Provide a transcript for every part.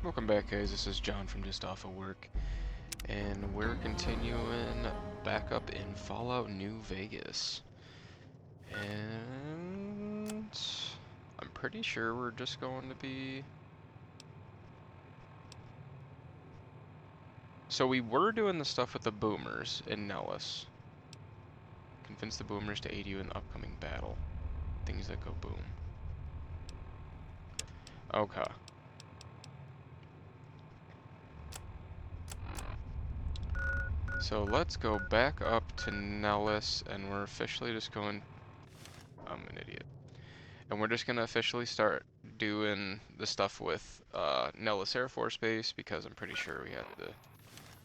Welcome back, guys. This is John from Just Off of Work, and we're continuing back up in Fallout New Vegas. And I'm pretty sure we're just going to be... So we were doing the stuff with the boomers in Nellis. Convince the boomers to aid you in the upcoming battle. Things that go boom. Okay. So let's go back up to Nellis, and we're officially just going... I'm an idiot. And we're just going to officially start doing the stuff with Nellis Air Force Base, because I'm pretty sure we had to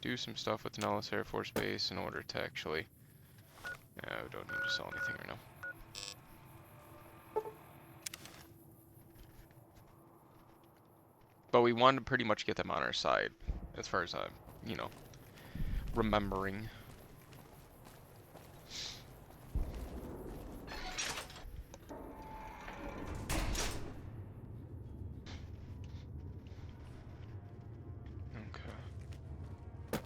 do some stuff with Nellis Air Force Base in order to actually... Yeah, we don't need to sell anything right now. But we wanted to pretty much get them on our side, as far as I'm, you know, remembering. Okay.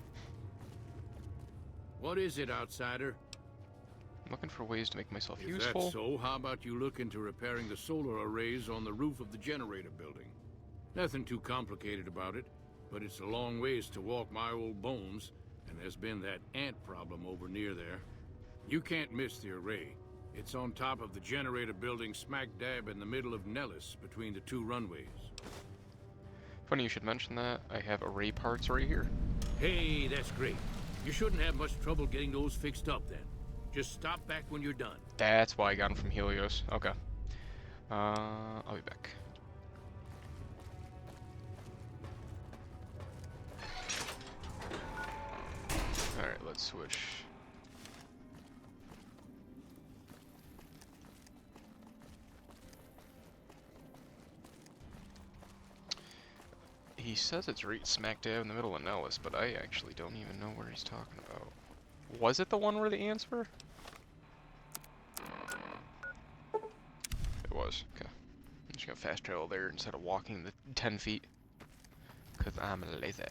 What is it, outsider? I'm looking for ways to make myself If useful. that's so, how about you look into repairing the solar arrays on the roof of the generator building? Nothing too complicated about it, but it's a long ways to walk my old bones, and there's been that ant problem over near there. You can't miss the array. It's on top of the generator building smack dab in the middle of Nellis, between the two runways. Funny you should mention that. I have array parts right here. Hey, that's great. You shouldn't have much trouble getting those fixed up then. Just stop back when you're done. That's why I got them from Helios. Okay. I'll be back. Alright, let's switch. He says it's right smack dab in the middle of Nellis, but I actually don't even know where he's talking about. Was it the one where the ants were? It was. Okay. I'm just gonna fast travel there instead of walking the 10 feet. Because I'm lazy.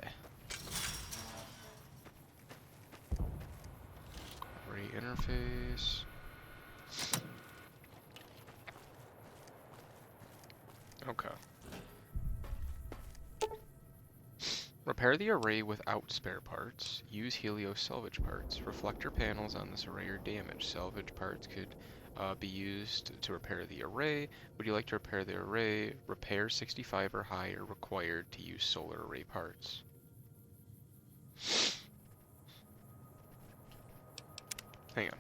Array interface. Okay. Repair the array without spare parts. Use Helios salvage parts. Reflector panels on this array are damaged. Salvage parts could be used to repair the array. Would you like to repair the array? Repair 65 or higher required to use solar array parts. Hang on.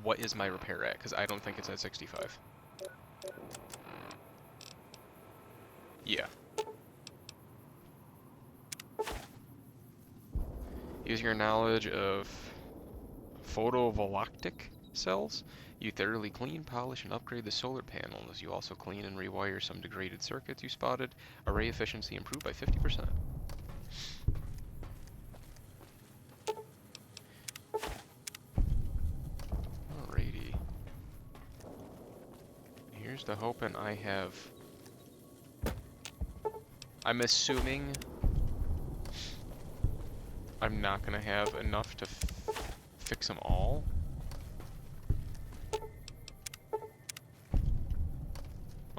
What is my repair at? Because I don't think it's at 65. Yeah. Use your knowledge of photovoltaic cells. You thoroughly clean, polish, and upgrade the solar panels. You also clean and rewire some degraded circuits you spotted. Array efficiency improved by 50%. Alrighty. Here's the hoping I have... I'm assuming I'm not gonna have enough to fix them all.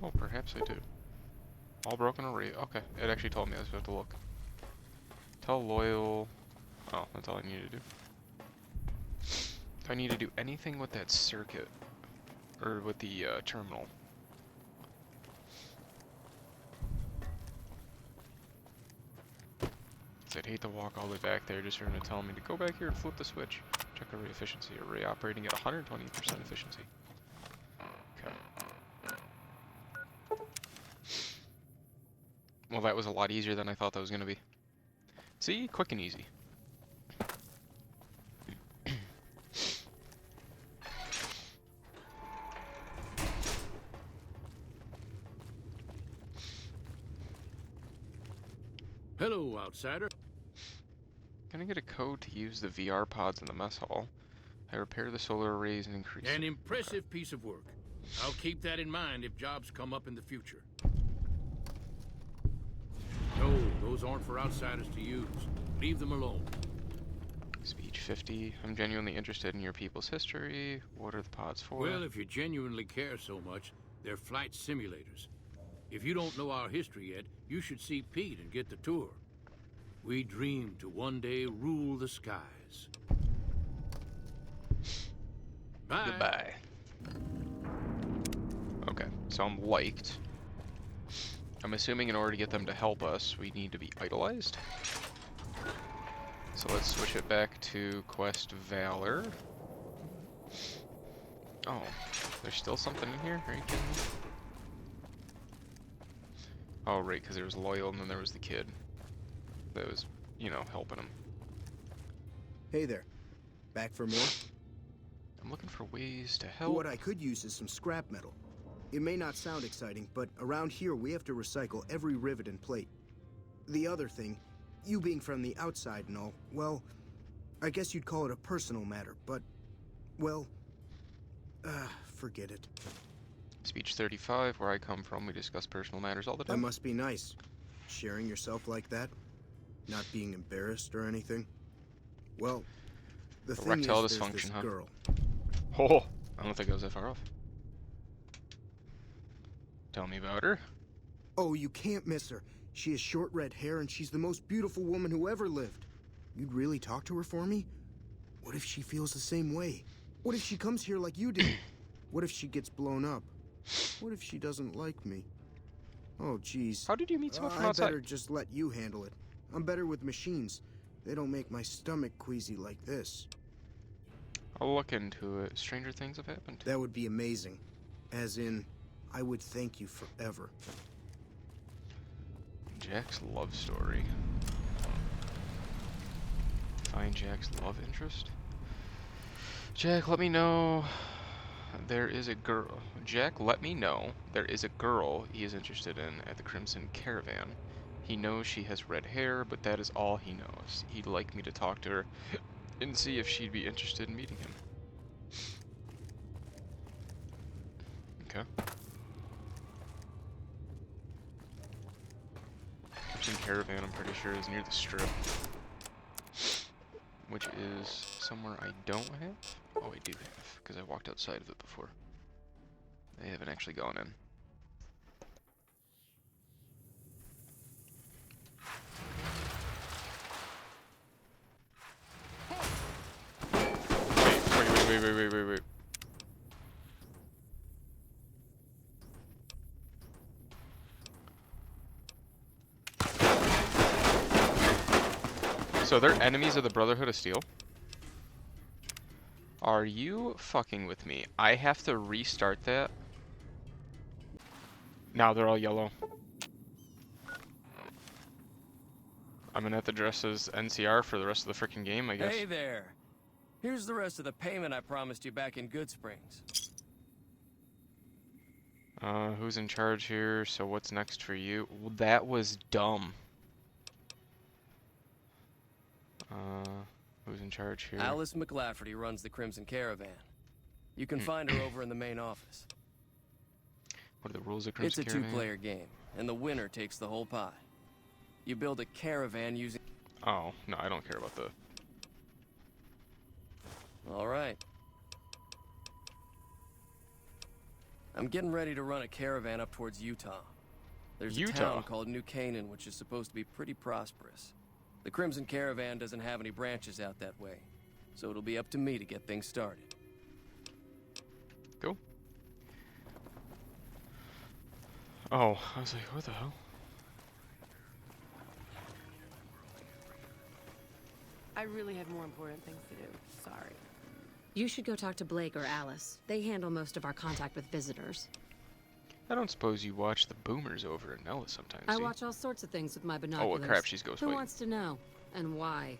Oh, perhaps I do. All broken array. Okay, it actually told me I was supposed to look. Tell loyal. Oh, that's all I need to do. Do I need to do anything with that circuit? Or with the terminal? I'd hate to walk all the way back there just for him to tell me to go back here and flip the switch. Check array efficiency. Array operating at 120% efficiency. Okay. Well, that was a lot easier than I thought that was going to be. See? Quick and easy. Hello, outsider. Can I get a code to use the VR pods in the mess hall? I repair the solar arrays and increase... An impressive piece of work. I'll keep that in mind if jobs come up in the future. So, Those aren't for outsiders to use. Leave them alone. Speech 50. I'm genuinely interested in your people's history. What are the pods for? Well, if you genuinely care so much, they're flight simulators. If you don't know our history yet, you should see Pete and get the tour. We dream to one day rule the skies. Bye. Goodbye. Okay, so I'm liked. I'm assuming in order to get them to help us, we need to be idolized. So let's switch it back to Quest Valor. Oh, there's still something in here? Are you kidding me? Oh, right, because there was Loyal and then there was the kid that was, you know, helping him. Hey there. Back for more? I'm looking for ways to help. What I could use is some scrap metal. It may not sound exciting, but around here we have to recycle every rivet and plate. The other thing, you being from the outside and all, well, I guess you'd call it a personal matter, but, well, forget it. Speech 35, where I come from, we discuss personal matters all the That time. must be nice. Sharing yourself like that. Not being embarrassed or anything. Well, the thing is, Erectile there's dysfunction, this huh? girl. Oh, I don't think I was that far off. Tell me about her. Oh, you can't miss her. She has short red hair and she's the most beautiful woman who ever lived. You'd really talk to her for me? What if she feels the same way? What if she comes here like you did? What if she gets blown up? What if she doesn't like me? Oh, jeez. How did you meet someone from I outside? better just let you handle it. I'm better with machines. They don't make my stomach queasy like this. I'll look into it. Stranger things have happened. That would be amazing. As in, I would thank you forever. Jack's love story. Find Jack's love interest. Jack, let me know there is a girl. Jack, let me know there is a girl he is interested in at the Crimson Caravan. He knows she has red hair, but that is all he knows. He'd like me to talk to her and see if she'd be interested in meeting him. Okay. Crimson Caravan, I'm pretty sure, is near the strip. Which is somewhere I don't have? Oh, I do have, because I walked outside of it before. I haven't actually gone in. Wait. So they're enemies of the Brotherhood of Steel? Are you fucking with me? I have to restart that? Now they're all yellow. I'm gonna have to dress as NCR for the rest of the freaking game, I guess. Hey there. Here's the rest of the payment I promised you back in Good Springs. Who's in charge here? So what's next for you? Well, that was dumb. Who's in charge here? Alice McLafferty runs the Crimson Caravan. You can find her over in the main office. What are the rules of It's Crimson a Caravan? two-player game, and the winner takes the whole pie. You build a caravan using... Oh, no, I don't care about the... All right. I'm getting ready to run a caravan up towards Utah. There's a town called New Canaan, which is supposed to be pretty prosperous. The Crimson Caravan doesn't have any branches out that way, so it'll be up to me to get things started. Cool. Oh, I was like, what the hell? I really have more important things to do. Sorry. You should go talk to Blake or Alice. They handle most of our contact with visitors. I don't suppose you watch the boomers over at Nellis sometimes, I do you? watch all sorts of things with my binoculars. Oh, crap, she's ghost Who fighting. wants to know? And why?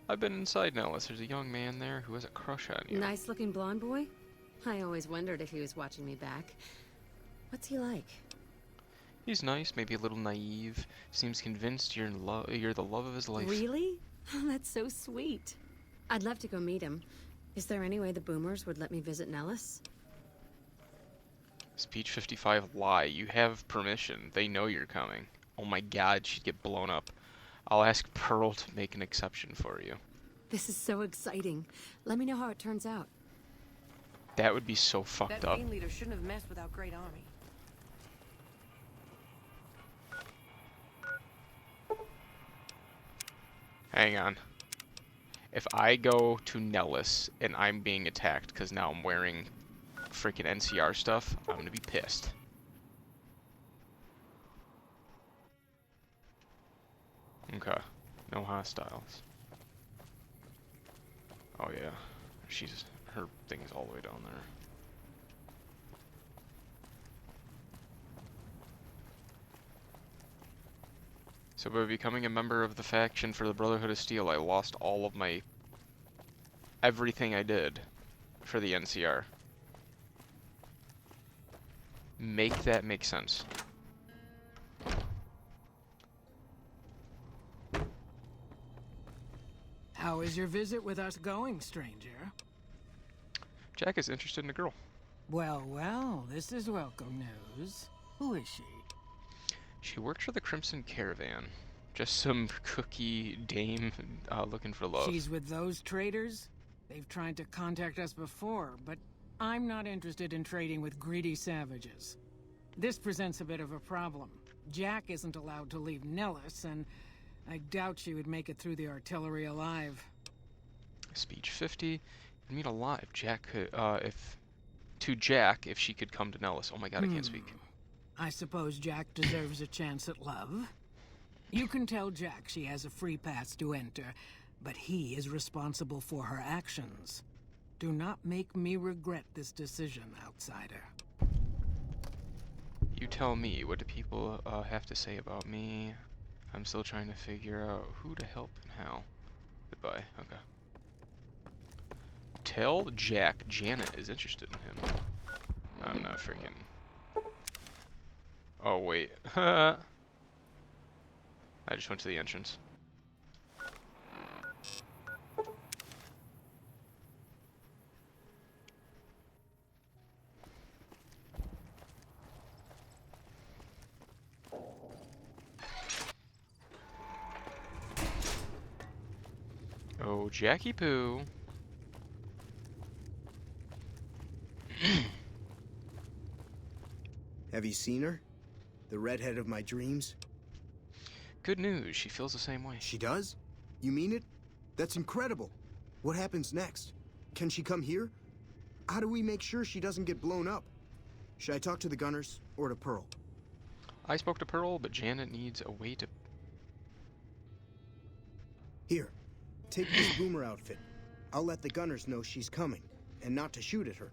I've been inside Nellis. There's a young man there who has a crush on you. Nice-looking blonde boy? I always wondered if he was watching me back. What's he like? He's nice, maybe a little naive. Seems convinced you're in love. You're the love of his life. Really? That's so sweet. I'd love to go meet him. Is there any way the boomers would let me visit Nellis? Speech 55 lie. You have permission. They know you're coming. Oh my god, she'd get blown up. I'll ask Pearl to make an exception for you. This is so exciting. Let me know how it turns out. That would be so fucked That up. Bane leader shouldn't have messed with our great army. Hang on. If I go to Nellis and I'm being attacked because now I'm wearing freaking NCR stuff, I'm gonna be pissed. Okay. No hostiles. Oh yeah. Her thing's all the way down there. So by becoming a member of the faction for the Brotherhood of Steel, I lost all of my... everything I did for the NCR. Make that make sense. How is your visit with us going, stranger? Jack is interested in a girl. Well, well, this is welcome news. Who is she? She works for the Crimson Caravan. Just some cookie dame looking for love. She's with those traders? They've tried to contact us before, but I'm not interested in trading with greedy savages. This presents a bit of a problem. Jack isn't allowed to leave Nellis, and I doubt she would make it through the artillery alive. Speech 50. You'd meet alive. Jack could, if she could come to Nellis. Oh my god, I can't speak. I suppose Jack deserves a chance at love. You can tell Jack she has a free pass to enter, but he is responsible for her actions. Do not make me regret this decision, outsider. You tell me. What do people have to say about me? I'm still trying to figure out who to help and how. Goodbye. Okay. Tell Jack Janet is interested in him. I'm not freaking... Oh, wait. I just went to the entrance. Oh, Jackie Poo. Have you seen her? The redhead of my dreams? Good news, she feels the same way. She does? You mean it? That's incredible. What happens next? Can she come here? How do we make sure she doesn't get blown up? Should I talk to the gunners or to Pearl? I spoke to Pearl, but Janet needs a way to... Here, take this boomer outfit. I'll let the gunners know she's coming, and not to shoot at her.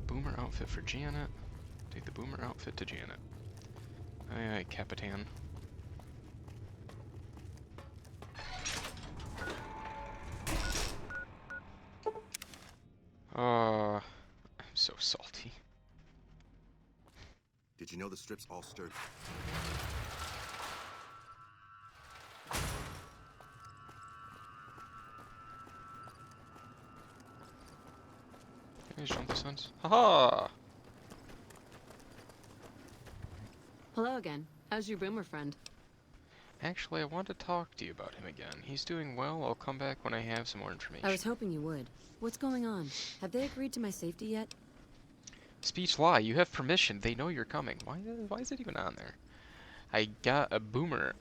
Boomer outfit for Janet. Take the boomer outfit to Janet. Aye, aye, Capitan. I'm so salty. Did you know the strip's all sturdy? Can I just jump this fence? Haha! Hello again. How's your boomer friend? Actually, I want to talk to you about him again. He's doing well. I'll come back when I have some more information. I was hoping you would. What's going on? Have they agreed to my safety yet? Speech lie. You have permission. They know you're coming. Why is it even on there? I got a boomer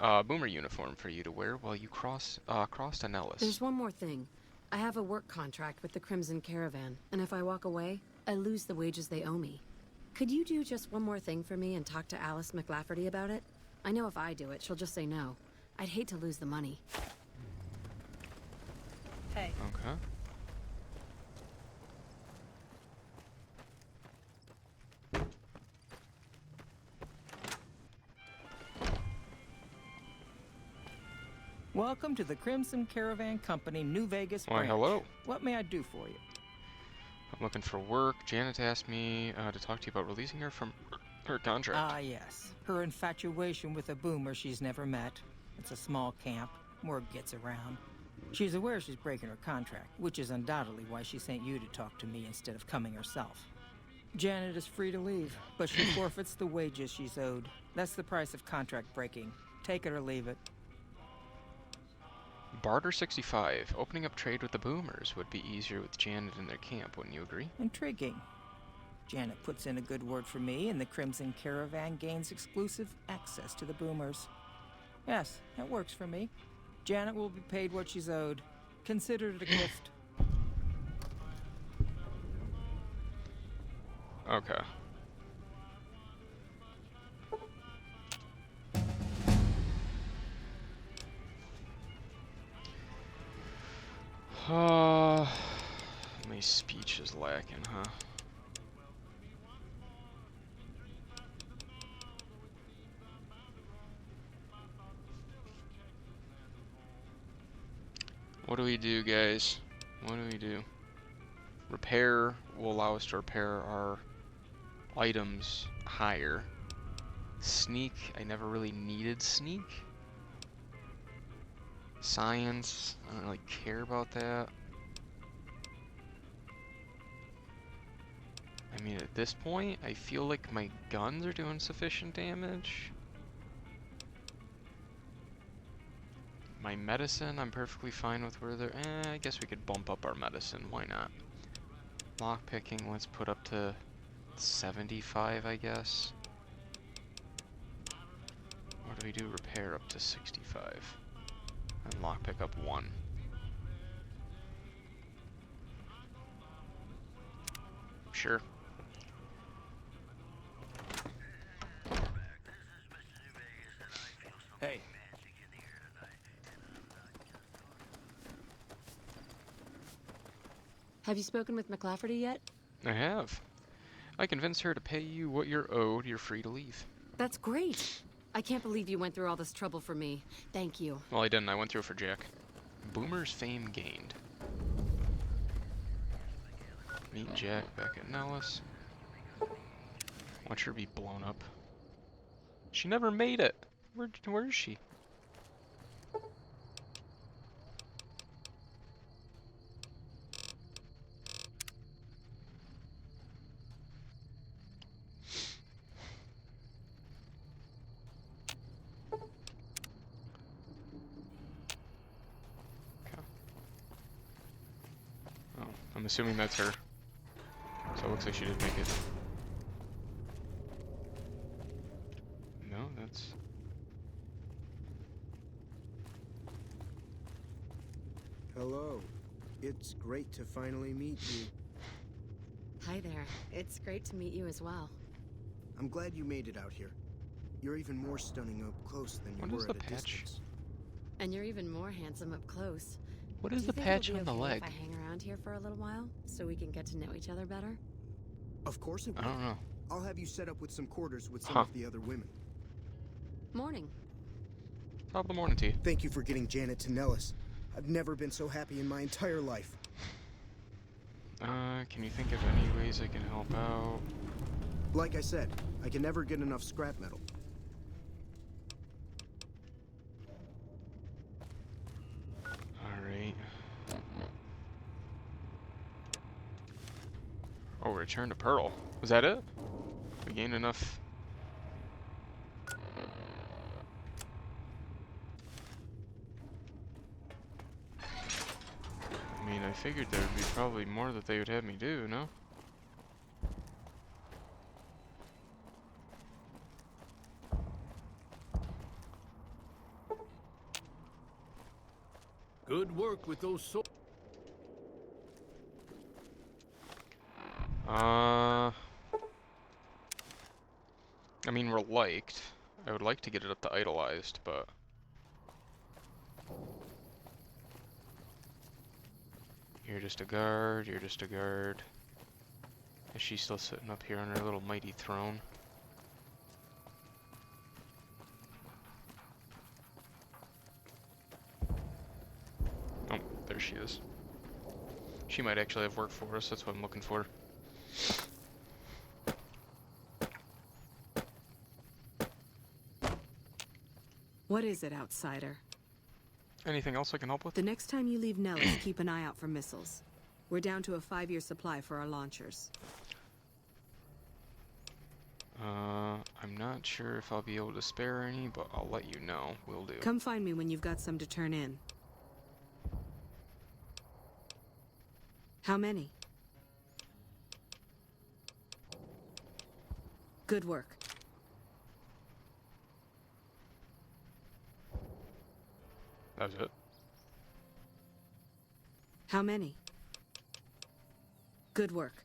uniform for you to wear while you cross to Nellis. There's one more thing. I have a work contract with the Crimson Caravan, and if I walk away, I lose the wages they owe me. Could you do just one more thing for me and talk to Alice McLafferty about it? I know if I do it, she'll just say no. I'd hate to lose the money. Hey. Okay. Welcome to the Crimson Caravan Company, New Vegas Why, branch. hello. What may I do for you? I'm looking for work. Janet asked me to talk to you about releasing her from her contract. Ah, yes. Her infatuation with a boomer she's never met. It's a small camp. Word gets around. She's aware she's breaking her contract, which is undoubtedly why she sent you to talk to me instead of coming herself. Janet is free to leave, but she forfeits the wages she's owed. That's the price of contract breaking. Take it or leave it. Barter 65. Opening up trade with the boomers would be easier with Janet in their camp, wouldn't you agree? Intriguing. Janet puts in a good word for me, and the Crimson Caravan gains exclusive access to the boomers. Yes, that works for me. Janet will be paid what she's owed. Consider it a gift. Okay. My speech is lacking, huh? What do we do, guys? What do we do? Repair will allow us to repair our items higher. Sneak, I never really needed sneak. Science, I don't really care about that. I mean, at this point, I feel like my guns are doing sufficient damage. My medicine, I'm perfectly fine with where they're... I guess we could bump up our medicine, why not? Lockpicking, let's put up to 75, I guess. Or do we do repair up to 65? And lockpick up 1. Sure. Hey. Have you spoken with McLafferty yet? I have. I convinced her to pay you what you're owed. You're free to leave. That's great. I can't believe you went through all this trouble for me. Thank you. Well, I didn't. I went through it for Jack. Boomer's fame gained. Meet Jack back at Nellis. Watch her be blown up. She never made it. Where is she? Oh, I'm assuming that's her. So it looks like she did make it. No, that's... Hello. It's great to finally meet you. Hi there. It's great to meet you as well. I'm glad you made it out here. You're even more stunning up close than What you is were the at a patch? distance. And you're even more handsome up close. What Do is you the think patch it'll on be the okay leg? if I hang around here for a little while, so we can get to know each other better? Of course it I will. don't know. I'll have you set up with some quarters with some Huh. of the other women. Morning. Top of the morning to you. Thank you for getting Janet to Nellis. I've never been so happy in my entire life. Can you think of any ways I can help out? Like I said, I can never get enough scrap metal. Alright. Oh, return to Pearl. Was that it? We gained enough. I mean, I figured there would be probably more that they would have me do, no? Good work with those swords. I mean, we're liked. I would like to get it up to idolized, but... You're just a guard, you're just a guard. Is she still sitting up here on her little mighty throne? Oh, there she is. She might actually have work for us, that's what I'm looking for. What is it, outsider? Anything else I can help with? The next time you leave Nellis, keep an eye out for missiles. We're down to a 5-year supply for our launchers. I'm not sure if I'll be able to spare any, but I'll let you know. Will do. Come find me when you've got some to turn in. How many? Good work. That's it. How many? Good work.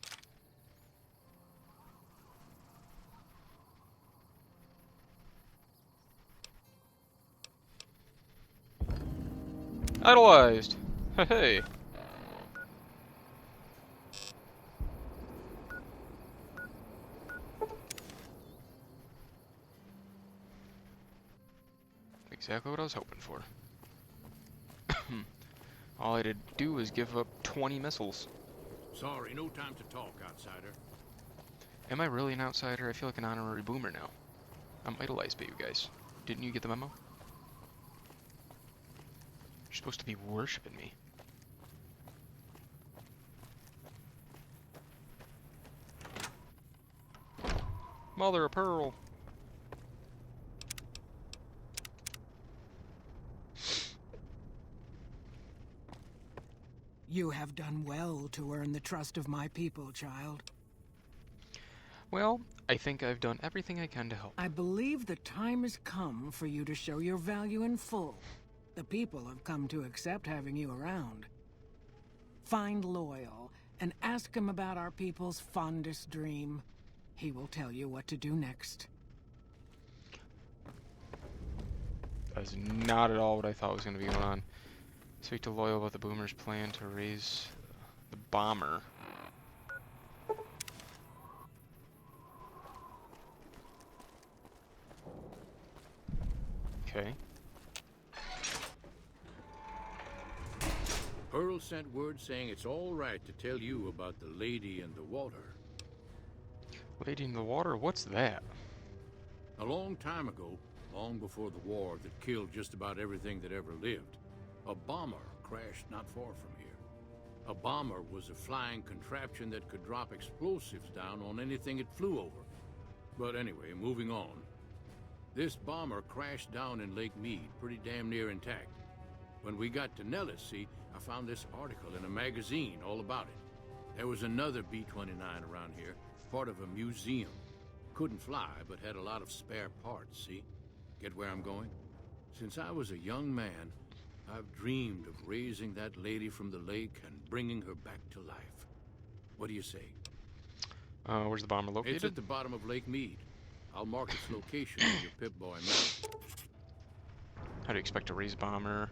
Idolized! Hey! Exactly what I was hoping for. All I had to do was give up 20 missiles. Sorry, no time to talk, outsider. Am I really an outsider? I feel like an honorary boomer now. I'm idolized by you guys. Didn't you get the memo? You're supposed to be worshipping me. Mother of pearl. You have done well to earn the trust of my people, child. Well, I think I've done everything I can to help. I believe the time has come for you to show your value in full. The people have come to accept having you around. Find Loyal and ask him about our people's fondest dream. He will tell you what to do next. That's not at all what I thought was going to be going on. Speak to Loyal about the Boomer's plan to raise the bomber. Okay. Pearl sent word saying it's all right to tell you about the lady in the water. Lady in the water? What's that? A long time ago, long before the war that killed just about everything that ever lived, a bomber crashed not far from here. A bomber was a flying contraption that could drop explosives down on anything it flew over. But anyway, moving on. This bomber crashed down in Lake Mead, pretty damn near intact. When we got to Nellis, see, I found this article in a magazine all about it. There was another B-29 around here, part of a museum. Couldn't fly, but had a lot of spare parts, see? Get where I'm going? Since I was a young man, I've dreamed of raising that lady from the lake and bringing her back to life. What do you say? Where's the bomber located? It's at the bottom of Lake Mead. I'll mark its location on your Pip-Boy map. How do you expect to raise a bomber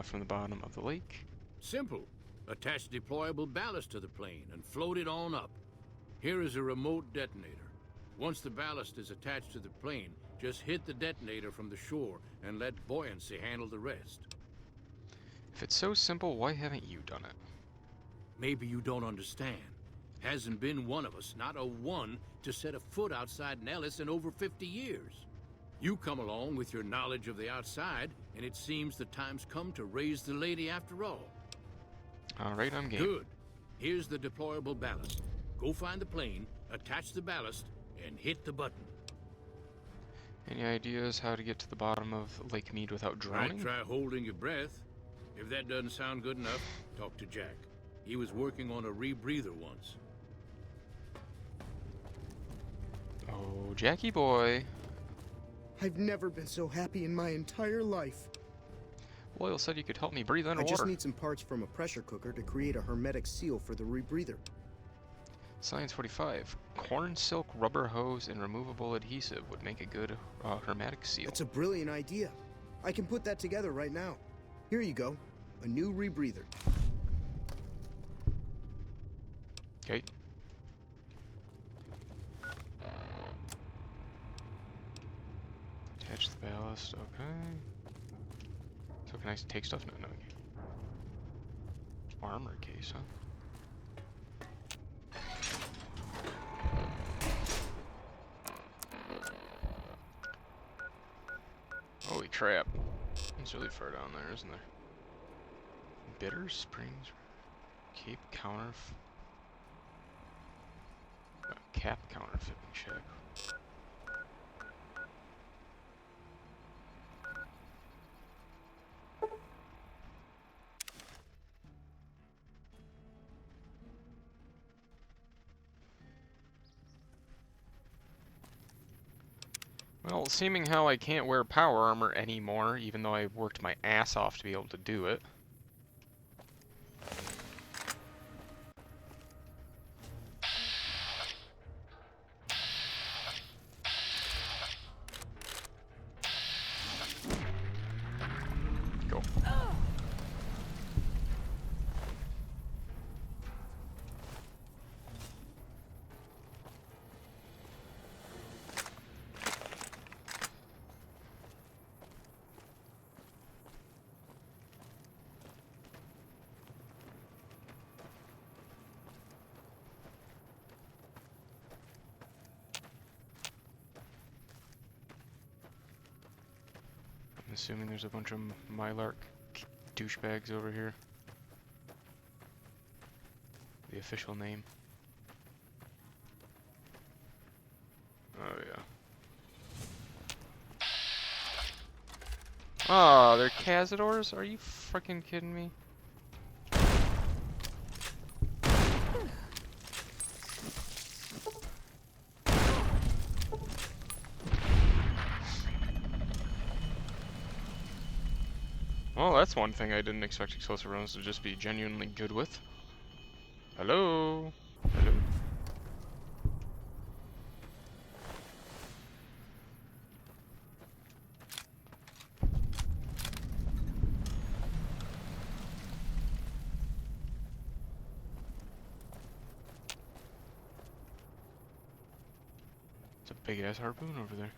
from the bottom of the lake? Simple. Attach deployable ballast to the plane and float it on up. Here is a remote detonator. Once the ballast is attached to the plane, just hit the detonator from the shore and let buoyancy handle the rest. If it's so simple, why haven't you done it? Maybe you don't understand. Hasn't been one of us, not a one, to set a foot outside Nellis in over 50 years. You come along with your knowledge of the outside, and it seems the time's come to raise the lady after all. Alright, I'm game. Good. Here's the deployable ballast. Go find the plane, attach the ballast, and hit the button. Any ideas how to get to the bottom of Lake Mead without drowning? Might try holding your breath. If that doesn't sound good enough, talk to Jack. He was working on a rebreather once. Oh, Jackie boy. I've never been so happy in my entire life. Loyal said you could help me breathe I underwater. just need some parts from a pressure cooker to create a hermetic seal for the rebreather. Science 45. Corn silk rubber hose and removable adhesive would make a good hermetic seal. That's a brilliant idea. I can put that together right now. Here you go. A new rebreather. Okay. Attach the ballast. Okay. So can I take stuff? No, no. Armor case, huh? Holy crap. It's really far down there, isn't there? Bitter Springs Cape Cap counterfeiting check. Well, seeming how I can't wear power armor anymore, even though I worked my ass off to be able to do it. Go. I'm assuming there's a bunch of Mylark douchebags over here. The official name. Oh yeah. Oh, they're Cazadors? Are you fucking kidding me? Well, that's one thing I didn't expect explosive rounds to just be genuinely good with. Hello? Hello? It's a big ass harpoon over there.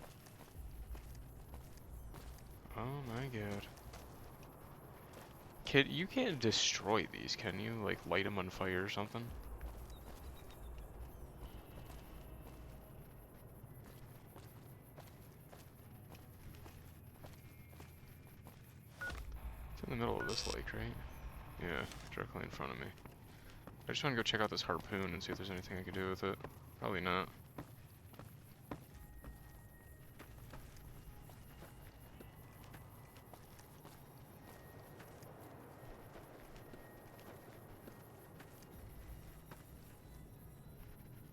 Oh my god. Kid, you can't destroy these, can you? Like, light them on fire or something? It's in the middle of this lake, right? Yeah, directly in front of me. I just want to go check out this harpoon and see if there's anything I can do with it. Probably not.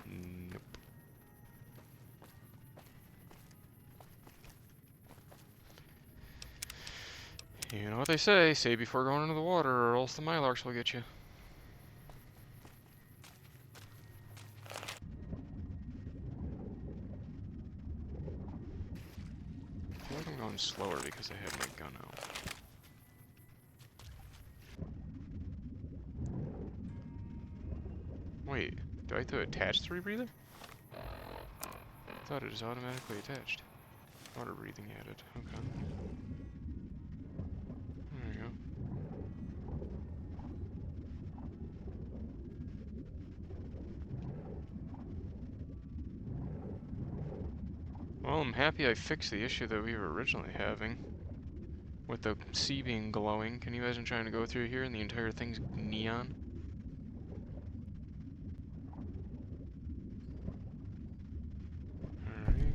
Nope. You know what they say before going into the water or else the Mylarks will get you. I feel like I'm going slower because I had my gun out. Wait, do I have to attach the rebreather? I thought it was automatically attached. Water breathing added, okay. There we go. Well, I'm happy I fixed the issue that we were originally having. With the sea being glowing. Can you imagine trying to go through here and the entire thing's neon? Alright.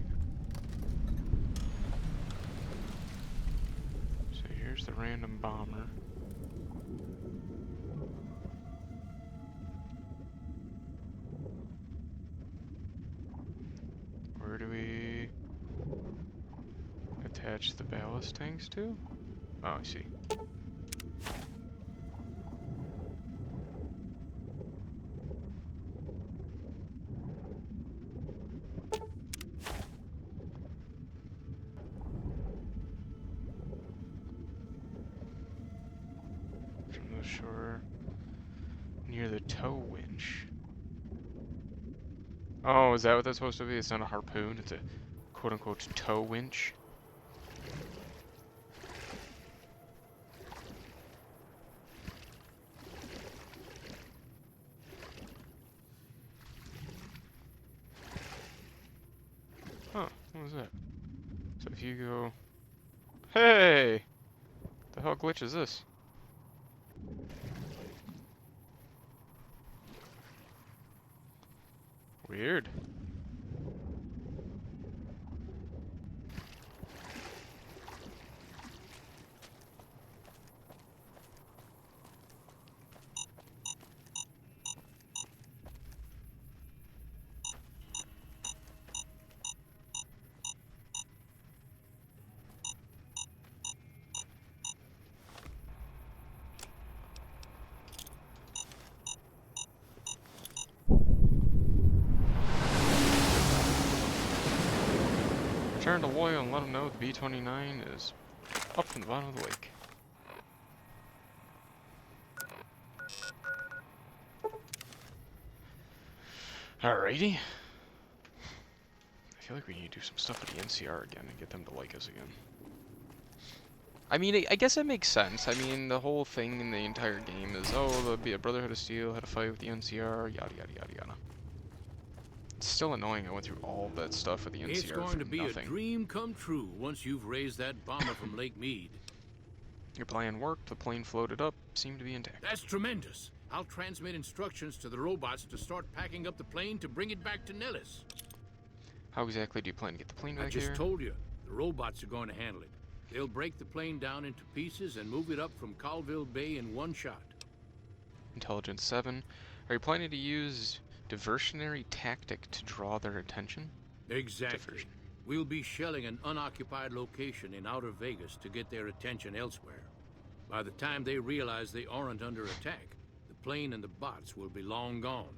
So here's the random bomber. Where do we attach the ballast tanks to? Oh, I see. From the shore near the tow winch. Oh, is that what that's supposed to be? It's not a harpoon, it's a quote-unquote tow winch. Huh, what was that? So if you go... Hey! The hell glitch is this? Weird. Return to Loyal and let him know the B-29 is up from the bottom of the lake. Alrighty. I feel like we need to do some stuff with the NCR again and get them to like us again. I mean, I guess it makes sense. I mean, the whole thing in the entire game is, oh, there'll be a Brotherhood of Steel, had a fight with the NCR, yada yada yada yada. It's still annoying I went through all of that stuff with the NCR It's going to be nothing. a dream come true once you've raised that bomber from Lake Mead. Your plan worked, the plane floated up, seemed to be intact. That's tremendous. I'll transmit instructions to the robots to start packing up the plane to bring it back to Nellis. How exactly do you plan to get the plane back I just here? told you, the robots are going to handle it. They'll break the plane down into pieces and move it up from Colville Bay in one shot. Intelligence 7. Are you planning to use diversionary tactic to draw their attention? Exactly. Diversion. We'll be shelling an unoccupied location in outer Vegas to get their attention elsewhere. By the time they realize they aren't under attack, the plane and the bots will be long gone.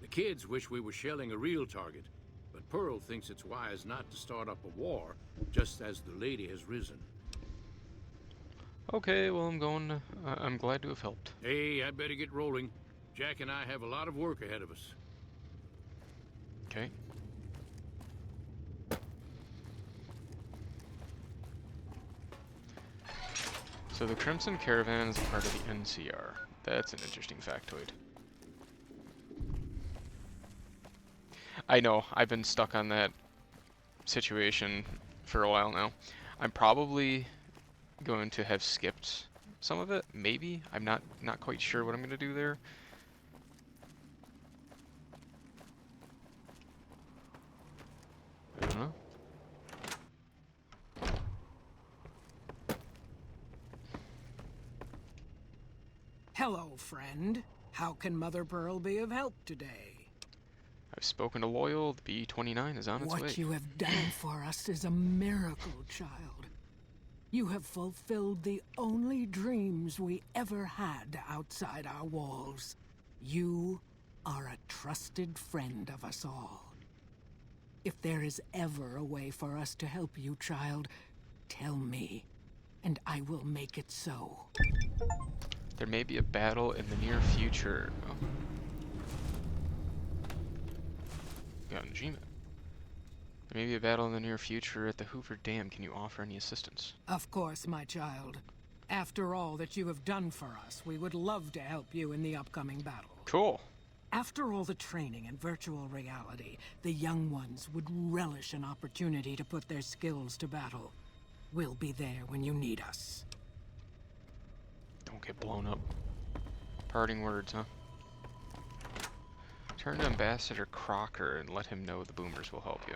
The kids wish we were shelling a real target, but Pearl thinks it's wise not to start up a war just as the lady has risen. Okay, well I'm glad to have helped. Hey, I better get rolling. Jack and I have a lot of work ahead of us. Okay. So the Crimson Caravan is a part of the NCR. That's an interesting factoid. I know, I've been stuck on that situation for a while now. I'm probably going to have skipped some of it, maybe. I'm not quite sure what I'm going to do there. I don't know. Hello, friend. How can Mother Pearl be of help today? I've spoken to Loyal. The B-29 is on its way. What you have done for us is a miracle, child. You have fulfilled the only dreams we ever had outside our walls. You are a trusted friend of us all. If there is ever a way for us to help you, child, tell me, and I will make it so. There may be a battle in the near future. Oh. Got Najima. There may be a battle in the near future at the Hoover Dam. Can you offer any assistance? Of course, my child. After all that you have done for us, we would love to help you in the upcoming battle. Cool. After all the training in virtual reality, the young ones would relish an opportunity to put their skills to battle. We'll be there when you need us. Don't get blown up. Parting words, huh? Turn to Ambassador Crocker and let him know the boomers will help you.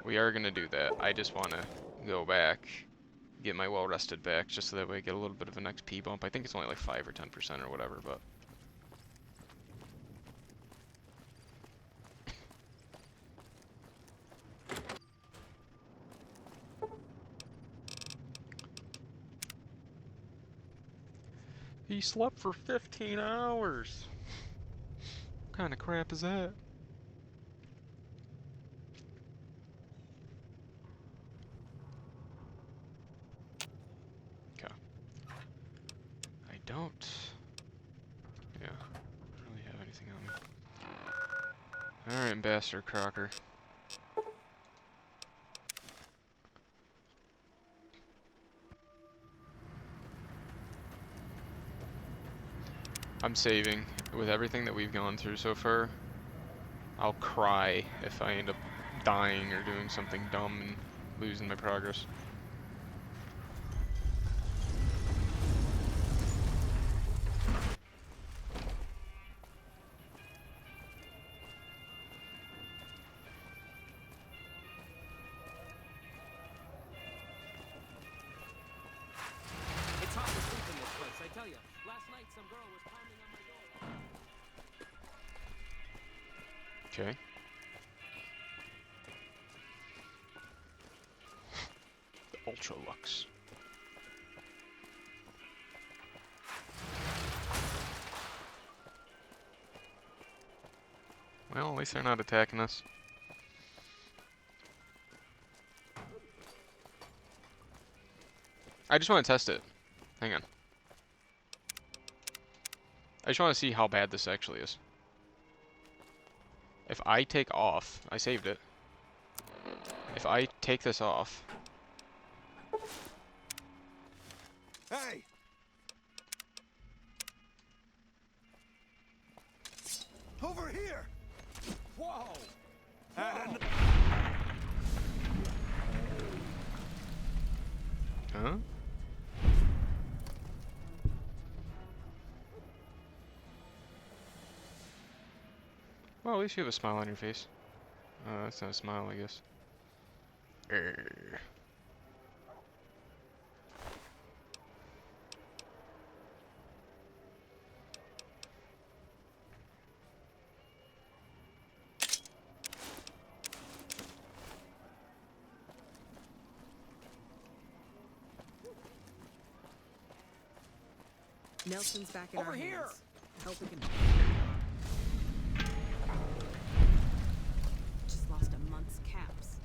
We are gonna do that. I just wanna go back, get my well-rested back, just so that way I get a little bit of an XP bump. I think it's only like 5 or 10% or whatever, but... He slept for 15 hours! What kind of crap is that? Don't. Yeah, don't really have anything on me. Alright, Ambassador Crocker. I'm saving. With everything that we've gone through so far, I'll cry if I end up dying or doing something dumb and losing my progress. It's hard to sleep in this place, I tell you. Last night some girl was pounding on my door. Okay. The Ultra Lux. Well, at least they're not attacking us. I just want to test it. Hang on. I just want to see how bad this actually is. If I take off, I saved it. If I take this off. Hey! Over here! Whoa! Huh? Well, at least you have a smile on your face. That's not a smile, I guess. Err. Nelson's back in our here. hands. I hope we can. Just lost a month's caps.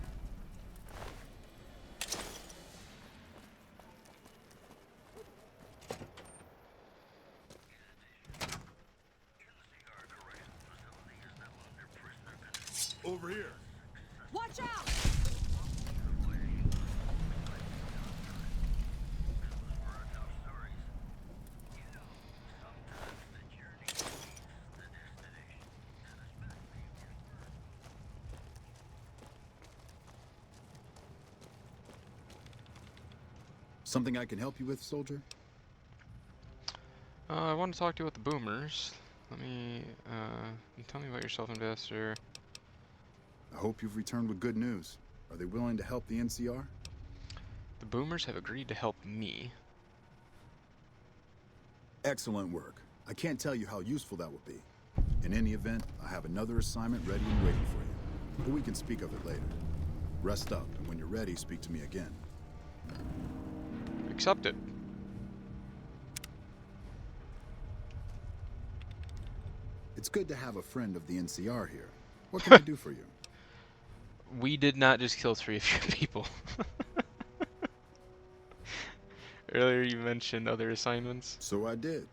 Over here. Watch out! Something I can help you with, soldier? I want to talk to you about the boomers. Let me, tell me about yourself, Ambassador. I hope you've returned with good news. Are they willing to help the NCR? The boomers have agreed to help me. Excellent work. I can't tell you how useful that will be. In any event, I have another assignment ready and waiting for you. But we can speak of it later. Rest up, and when you're ready, speak to me again. Accepted. It's good to have a friend of the NCR here. What can I do for you? We did not just kill 3 of your people. Earlier you mentioned other assignments. So I did.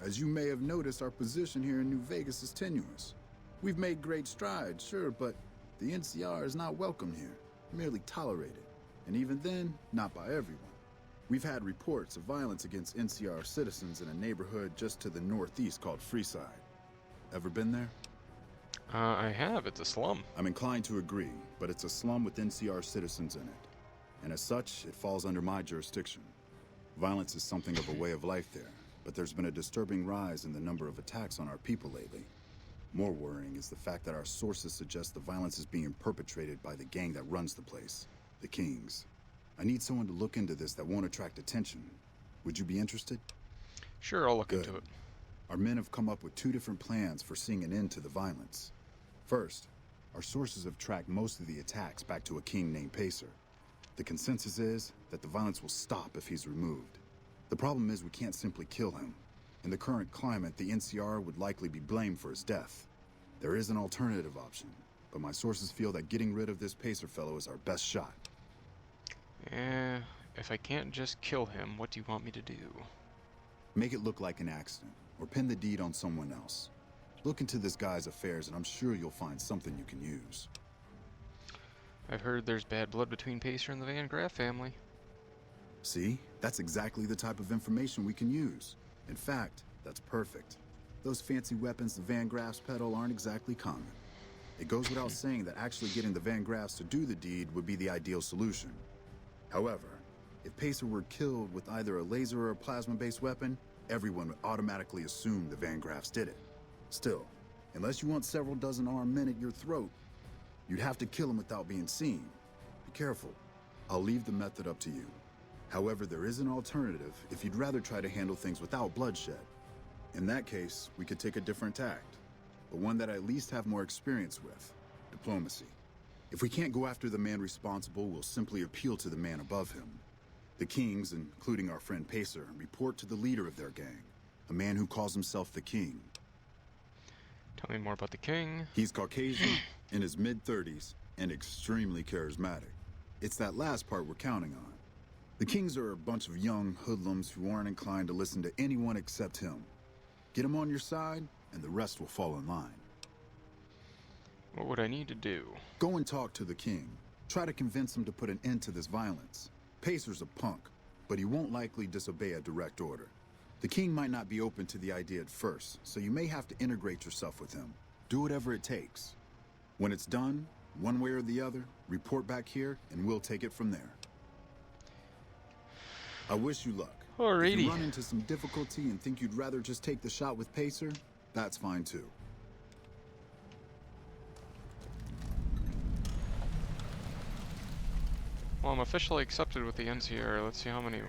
As you may have noticed, our position here in New Vegas is tenuous. We've made great strides, sure, but the NCR is not welcome here, merely tolerated. And even then, not by everyone. We've had reports of violence against NCR citizens in a neighborhood just to the northeast called Freeside. Ever been there? I have. It's a slum. I'm inclined to agree, but it's a slum with NCR citizens in it. And as such, it falls under my jurisdiction. Violence is something of a way of life there, but there's been a disturbing rise in the number of attacks on our people lately. More worrying is the fact that our sources suggest the violence is being perpetrated by the gang that runs the place, the Kings. I need someone to look into this that won't attract attention. Would you be interested? Sure, I'll look Good. into it. Our men have come up with 2 different plans for seeing an end to the violence. First, our sources have tracked most of the attacks back to a king named Pacer. The consensus is that the violence will stop if he's removed. The problem is we can't simply kill him. In the current climate, the NCR would likely be blamed for his death. There is an alternative option, but my sources feel that getting rid of this Pacer fellow is our best shot. If I can't just kill him, what do you want me to do? Make it look like an accident, or pin the deed on someone else. Look into this guy's affairs, and I'm sure you'll find something you can use. I've heard there's bad blood between Pacer and the Van Graff family. See? That's exactly the type of information we can use. In fact, that's perfect. Those fancy weapons the Van Graffs peddle aren't exactly common. It goes without saying that actually getting the Van Graffs to do the deed would be the ideal solution. However, if Pacer were killed with either a laser or a plasma-based weapon, everyone would automatically assume the Van Graffs did it. Still, unless you want several dozen armed men at your throat, you'd have to kill him without being seen. Be careful. I'll leave the method up to you. However, there is an alternative if you'd rather try to handle things without bloodshed. In that case, we could take a different tact, but one that I at least have more experience with: diplomacy. If we can't go after the man responsible, we'll simply appeal to the man above him. The Kings, including our friend Pacer, report to the leader of their gang, a man who calls himself the King. Tell me more about the king. He's Caucasian, in his mid-30s, and extremely charismatic. It's that last part we're counting on. The Kings are a bunch of young hoodlums who aren't inclined to listen to anyone except him. Get him on your side, and the rest will fall in line. What would I need to do? Go and talk to the King. Try to convince him to put an end to this violence. Pacer's a punk, but he won't likely disobey a direct order. The King might not be open to the idea at first, so you may have to integrate yourself with him. Do whatever it takes. When it's done, one way or the other, report back here, and we'll take it from there. I wish you luck. Alrighty. If you run into some difficulty and think you'd rather just take the shot with Pacer, that's fine too. Well, I'm officially accepted with the NCR. Let's see how many.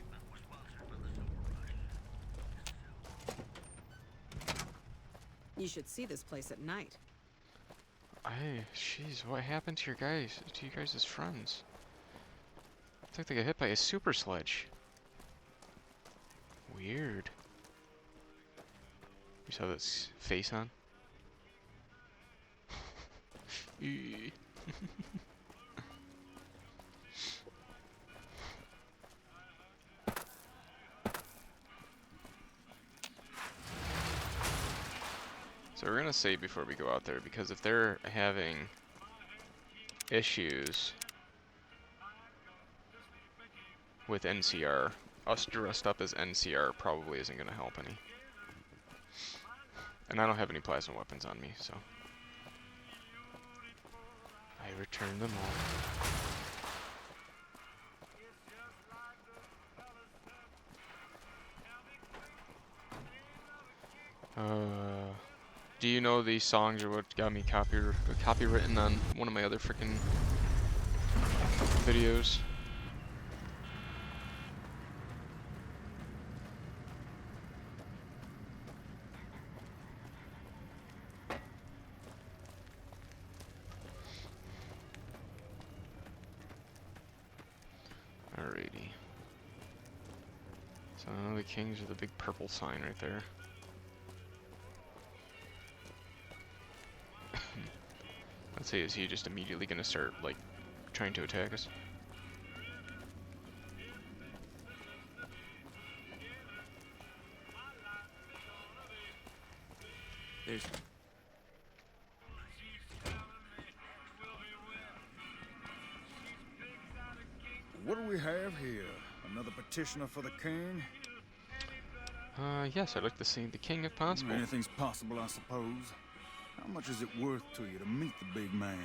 You should see this place at night. Jeez, what happened to you guys' friends? It's like they got hit by a super sledge. Weird. You saw this face on? Eee. So we're gonna save before we go out there, because if they're having issues with NCR, us dressed up as NCR probably isn't gonna help any. And I don't have any plasma weapons on me, so I returned them all. Do you know these songs or what got me copywritten on one of my other freaking videos? Alrighty. So I know the Kings are the big purple sign right there. Let's see, is he just immediately gonna start, like, trying to attack us? There's... What do we have here? Another petitioner for the king? Yes, I'd like to see the king if possible. Anything's possible, I suppose. How much is it worth to you to meet the big man?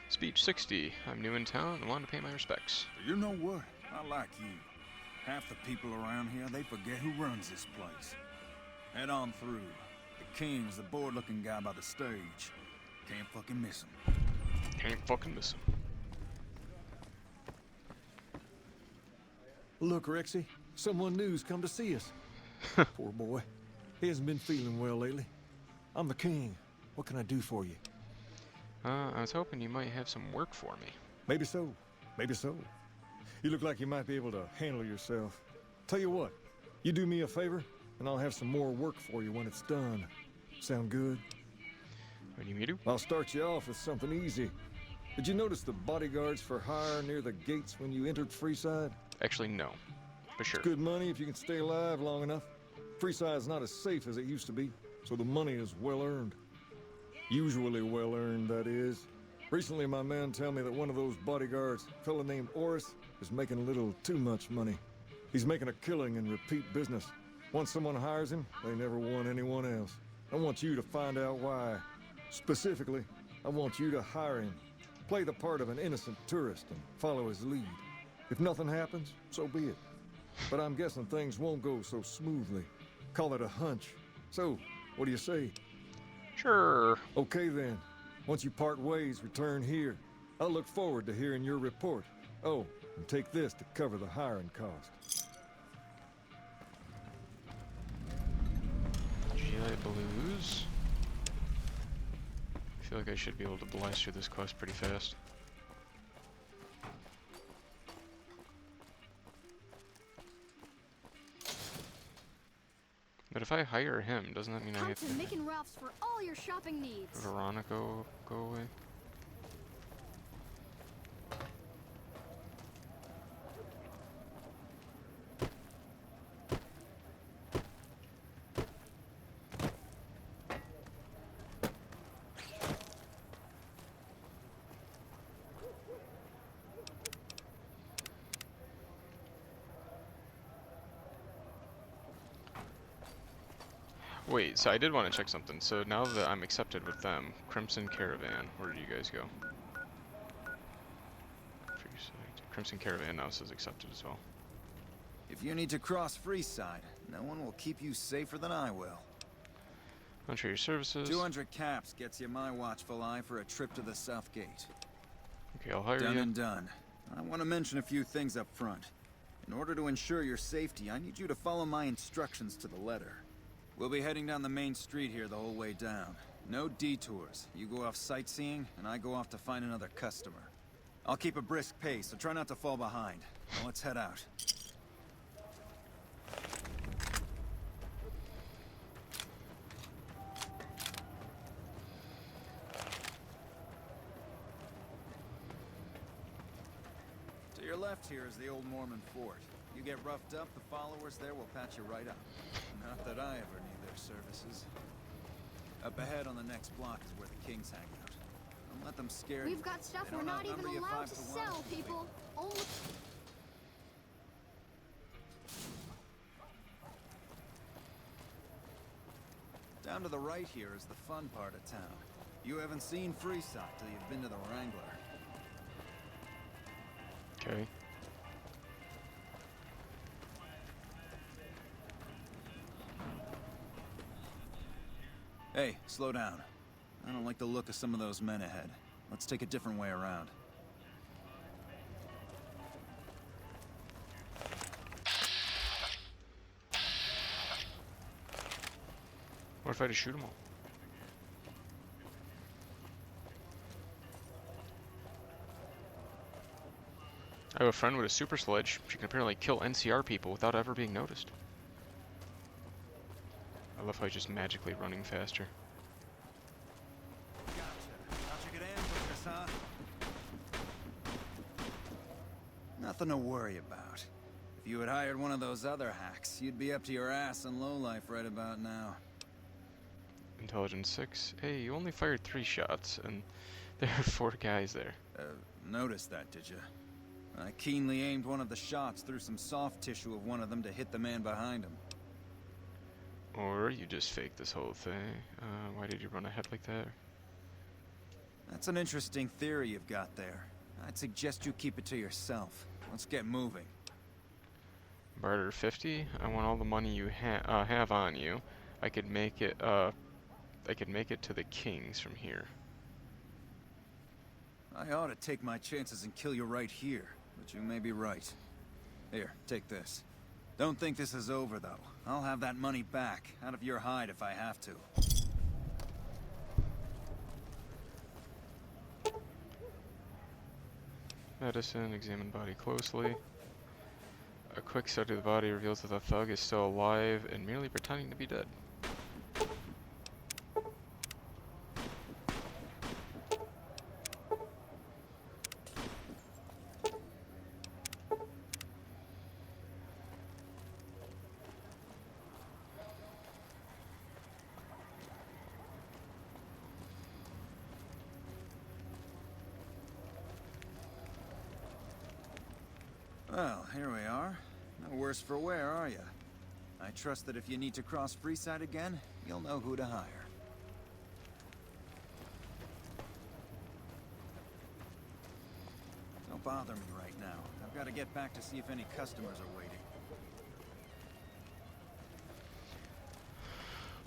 Speech 60. I'm new in town and want to pay my respects. You know what? I like you. Half the people around here, they forget who runs this place. Head on through. The king's the bored-looking guy by the stage. Can't fucking miss him. Can't fucking miss him. Look, Rexy, someone new's come to see us. Poor boy. He hasn't been feeling well lately. I'm the king. What can I do for you? I was hoping you might have some work for me. Maybe so. Maybe so. You look like you might be able to handle yourself. Tell you what, you do me a favor, and I'll have some more work for you when it's done. Sound good? What do you mean to do? I'll start you off with something easy. Did you notice the bodyguards for hire near the gates when you entered Freeside? Actually, no. For sure. It's good money if you can stay alive long enough. Freeside's not as safe as it used to be, so the money is well earned. Usually well earned, that is. Recently, my man told me that one of those bodyguards, a fella named Oris, is making a little too much money. He's making a killing in repeat business. Once someone hires him, they never want anyone else. I want you to find out why. Specifically, I want you to hire him. Play the part of an innocent tourist and follow his lead. If nothing happens, so be it. But I'm guessing things won't go so smoothly. Call it a hunch. So, what do you say? Sure. Okay then. Once you part ways, return here. I'll look forward to hearing your report. Oh, and take this to cover the hiring cost. GI Blues. I feel like I should be able to blast through this quest pretty fast. But if I hire him, doesn't that mean I Come have to to Mick and Ralph's for all your shopping needs. Veronica go away? Wait, so I did want to check something. So now that I'm accepted with them, Crimson Caravan, where do you guys go? Crimson Caravan now says accepted as well. If you need to cross Freeside, no one will keep you safer than I will. Untrade your services. 200 caps gets you my watchful eye for a trip to the South Gate. Okay, I'll hire Done you. and done. I want to mention a few things up front. In order to ensure your safety, I need you to follow my instructions to the letter. We'll be heading down the main street here the whole way down. No detours. You go off sightseeing, and I go off to find another customer. I'll keep a brisk pace, so try not to fall behind. Now let's head out. To your left here is the old Mormon fort. You get roughed up, the followers there will patch you right up. Not that I ever need their services. Up ahead on the next block is where the kings hang out. Don't let them scare you. We've got stuff They we're don't not even outnumber you allowed 5 to to 1. sell, people. Only... Down to the right here is the fun part of town. You haven't seen Freeside till you've been to the Wrangler. Okay. Hey, slow down. I don't like the look of some of those men ahead. Let's take a different way around. What if I just shoot them all? I have a friend with a super sledge. She can apparently kill NCR people without ever being noticed. I love how he's just magically running faster. Gotcha. How'd you get ambushed, huh? Nothing to worry about. If you had hired one of those other hacks, you'd be up to your ass in lowlife right about now. Intelligence 6. Hey, you only fired 3 shots, and there are 4 guys there. Noticed that, did you? I keenly aimed one of the shots through some soft tissue of one of them to hit the man behind him. Or you just faked this whole thing. Why did you run ahead like that? That's an interesting theory you've got there. I'd suggest you keep it to yourself. Let's get moving. Barter 50. I want all the money you have on you. I could make it to the kings from here. I ought to take my chances and kill you right here, but you may be right. Here, take this. Don't think this is over, though. I'll have that money back, out of your hide if I have to. Medicine, examine body closely. A quick study of the body reveals that the thug is still alive and merely pretending to be dead. Well, here we are. No worse for wear, are you? I trust that if you need to cross Freeside again, you'll know who to hire. Don't bother me right now. I've got to get back to see if any customers are waiting.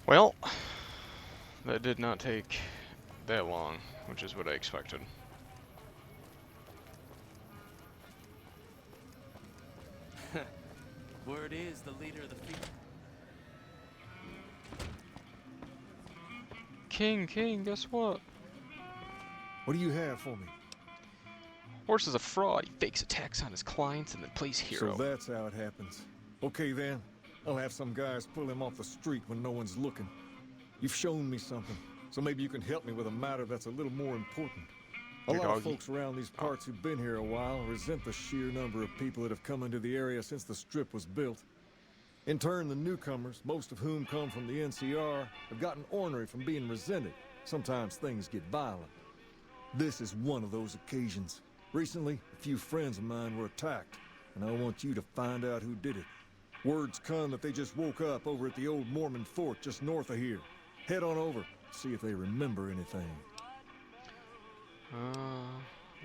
Well, that did not take that long, which is what I expected. Word is the leader of the people. King, guess what? What do you have for me? Horse is a fraud. He fakes attacks on his clients and then plays hero. So that's how it happens. Okay then. I'll have some guys pull him off the street when no one's looking. You've shown me something, so maybe you can help me with a matter that's a little more important. A lot of folks around these parts who've been here a while resent the sheer number of people that have come into the area since the Strip was built. In turn, the newcomers, most of whom come from the NCR, have gotten ornery from being resented. Sometimes things get violent. This is one of those occasions. Recently, a few friends of mine were attacked, and I want you to find out who did it. Word's come that they just woke up over at the old Mormon fort just north of here. Head on over, see if they remember anything.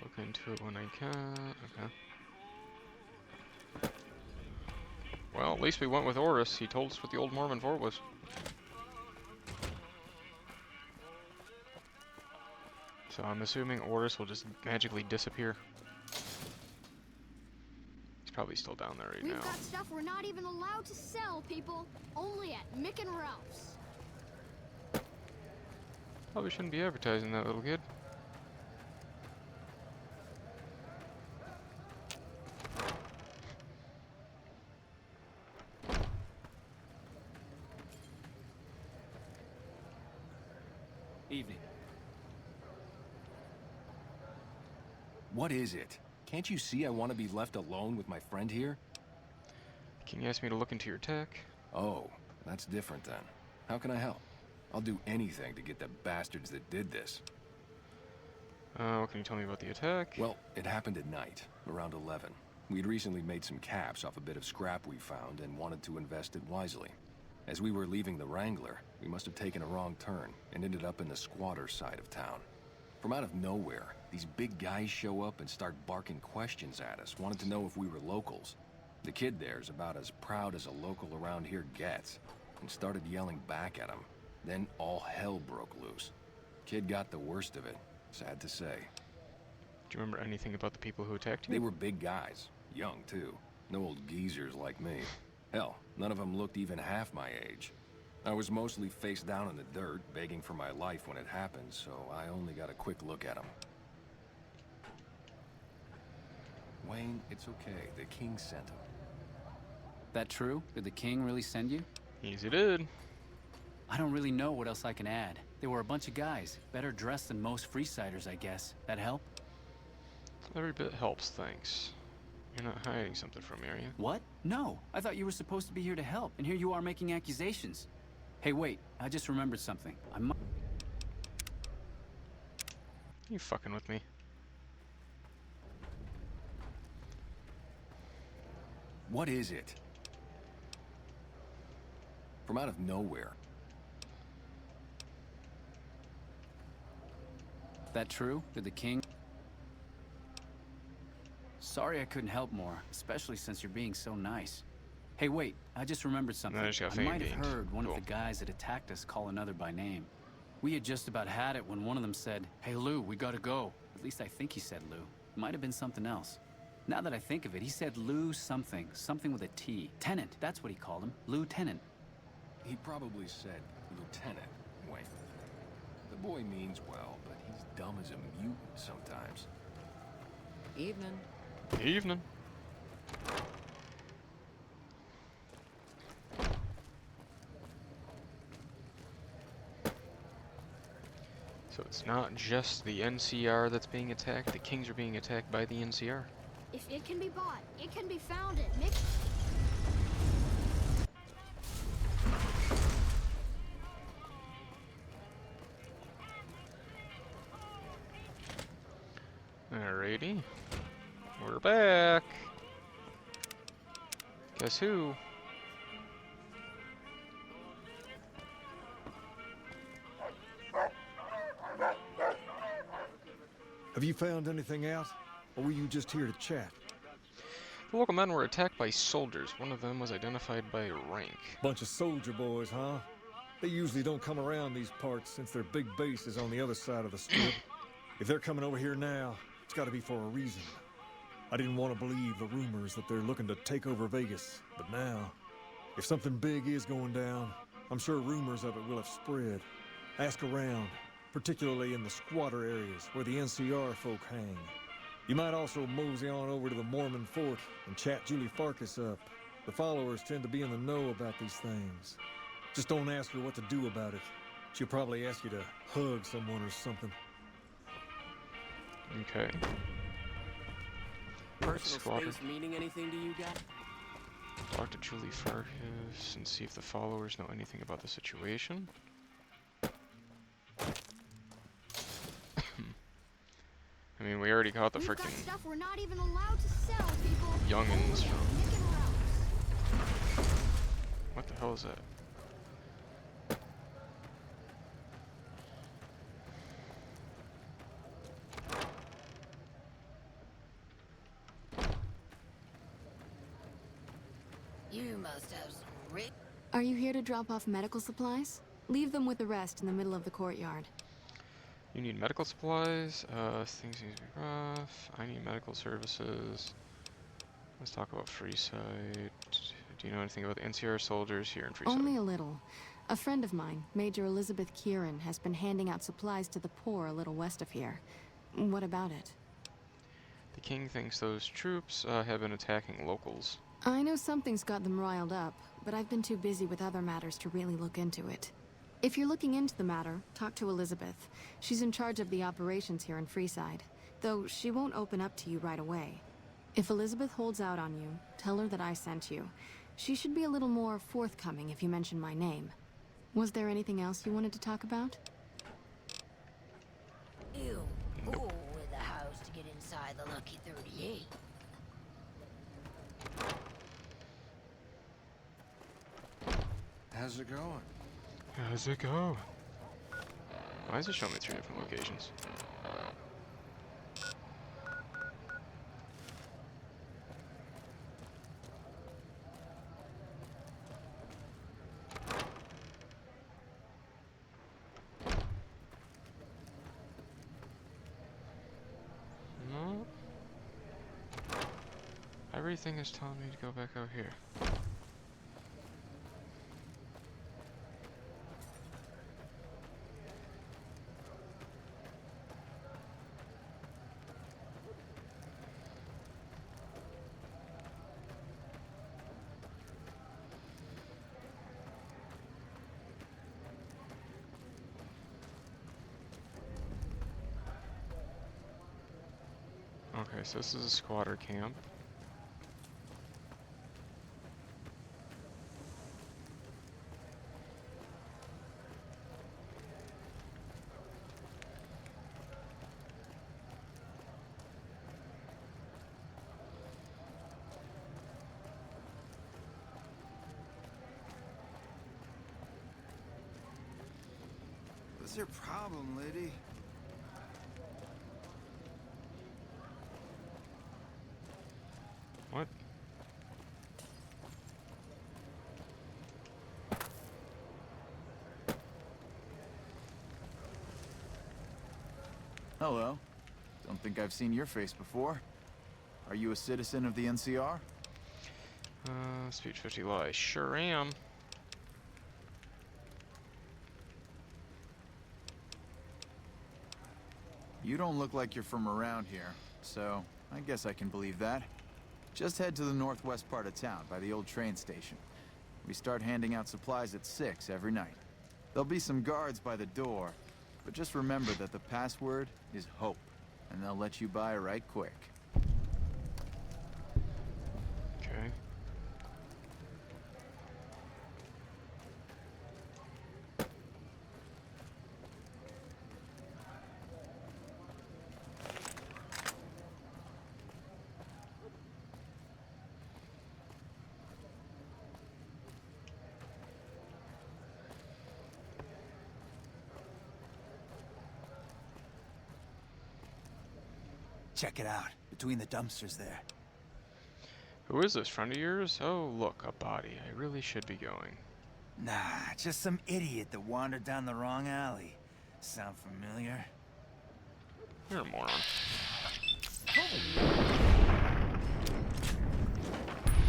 Look into it when I can. Okay. Well, at least we went with Oris. He told us what the old Mormon fort was. So I'm assuming Oris will just magically disappear. He's probably still down there right now. We've got stuff we're not even allowed to sell, people. Only at Mick and Ralph's. Probably shouldn't be advertising that little kid. Evening. What is it? Can't you see I want to be left alone with my friend here? Can you ask me to look into your tech? Oh, that's different then. How can I help? I'll do anything to get the bastards that did this. What can you tell me about the attack? Well, it happened at night, around 11. We'd recently made some caps off a bit of scrap we found and wanted to invest it wisely. As we were leaving the Wrangler, we must have taken a wrong turn and ended up in the squatter side of town. From out of nowhere, these big guys show up and start barking questions at us, wanted to know if we were locals. The kid there's about as proud as a local around here gets, and started yelling back at him. Then all hell broke loose. Kid got the worst of it, sad to say. Do you remember anything about the people who attacked you? They were big guys, young too. No old geezers like me. Hell, none of them looked even half my age. I was mostly face down in the dirt, begging for my life when it happened, so I only got a quick look at them. Wayne, it's okay. The king sent him. That true? Did the king really send you? Easy did. I don't really know what else I can add. They were a bunch of guys, better dressed than most Freesiders, I guess. That help? Every bit helps, thanks. You're not hiding something from me, are you? What? No. I thought you were supposed to be here to help, and here you are making accusations. Hey, wait. I just remembered something. You fucking with me? What is it? From out of nowhere. That true? Did the king... Sorry I couldn't help more, especially since you're being so nice. Hey, wait, I just remembered something. I might have heard one of the guys that attacked us call another by name. We had just about had it when one of them said, "Hey Lou, we gotta go." At least I think he said Lou. It might have been something else. Now that I think of it, he said Lou something. Something with a T. Tenant, that's what he called him. Lieutenant. He probably said Lieutenant, Wayne. The boy means well, but he's dumb as a mutant sometimes. Evening. Evening. So it's not just the NCR that's being attacked, the Kings are being attacked by the NCR. If it can be bought, it can be found at Mick. Alrighty. We're back. Guess who? Have you found anything out? Or were you just here to chat? The local men were attacked by soldiers. One of them was identified by rank. Bunch of soldier boys, huh? They usually don't come around these parts since their big base is on the other side of the strip. If they're coming over here now, it's gotta be for a reason. I didn't want to believe the rumors that they're looking to take over Vegas, but now, if something big is going down, I'm sure rumors of it will have spread. Ask around, particularly in the squatter areas where the NCR folk hang. You might also mosey on over to the Mormon fort and chat Julie Farkas up. The followers tend to be in the know about these things. Just don't ask her what to do about it. She'll probably ask you to hug someone or something. Okay. Personal space meaning anything to you guys? Talk to Julie Farkas and see if the followers know anything about the situation. I mean, we already got the freaking stuff we're not even allowed to sell, people. youngins from... What the hell is that? You must have some rich... Are you here to drop off medical supplies? Leave them with the rest in the middle of the courtyard. You need medical supplies. Things need to be rough. I need medical services. Let's talk about Freeside. Do you know anything about the NCR soldiers here in Freeside? Only a little. A friend of mine, Major Elizabeth Kieran, has been handing out supplies to the poor a little west of here. What about it? The king thinks those troops have been attacking locals. I know something's got them riled up, but I've been too busy with other matters to really look into it. If you're looking into the matter, talk to Elizabeth. She's in charge of the operations here in Freeside, though she won't open up to you right away. If Elizabeth holds out on you, tell her that I sent you. She should be a little more forthcoming if you mention my name. Was there anything else you wanted to talk about? Ew. Ooh, with a house to get inside the Lucky 38. How's it going? How's it go? Why is it showing me 3 different locations? No. Everything is telling me to go back out here. Okay, so this is a squatter camp. What's your problem, lady? What? Hello. Don't think I've seen your face before. Are you a citizen of the NCR? Speech 50 lie. Sure am. You don't look like you're from around here, so I guess I can believe that. Just head to the northwest part of town, by the old train station. We start handing out supplies at 6 every night. There'll be some guards by the door, but just remember that the password is HOPE, and they'll let you by right quick. Okay. Check it out, between the dumpsters there. Who is this, friend of yours? Oh, look, a body. I really should be going. Nah, just some idiot that wandered down the wrong alley. Sound familiar? You're a moron.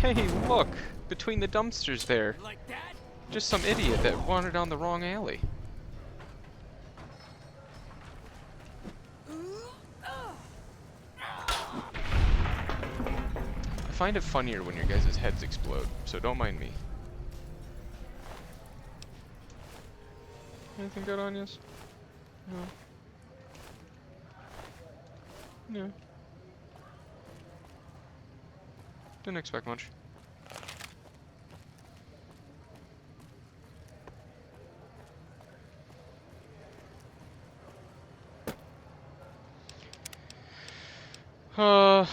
Hey, look! Between the dumpsters there. Like that? Just some idiot that wandered down the wrong alley. I find it funnier when your guys' heads explode, so don't mind me. Anything good on yous? No. No. Didn't expect much.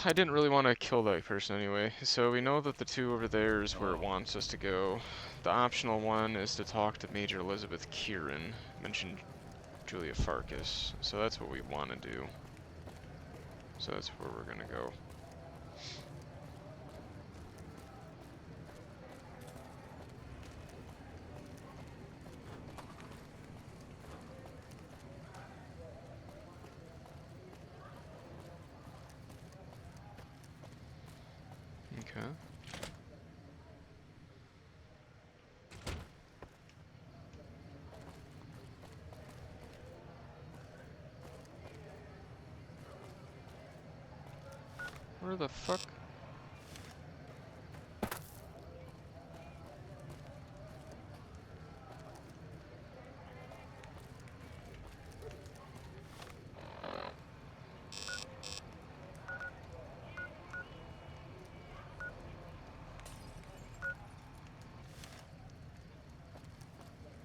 I didn't really want to kill that person anyway, so we know that the two over there is where it wants us to go. The optional one is to talk to Major Elizabeth Kieran, mentioned Julia Farkas, so that's what we want to do. So that's where we're gonna go. Okay. Where the fuck?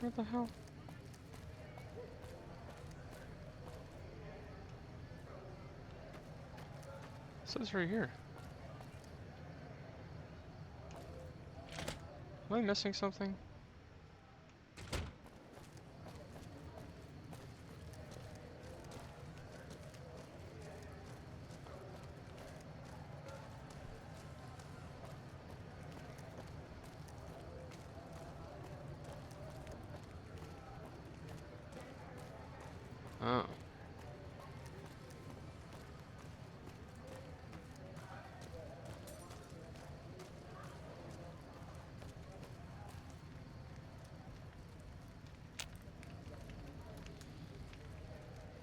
What the hell? It says right here. Am I missing something? Oh.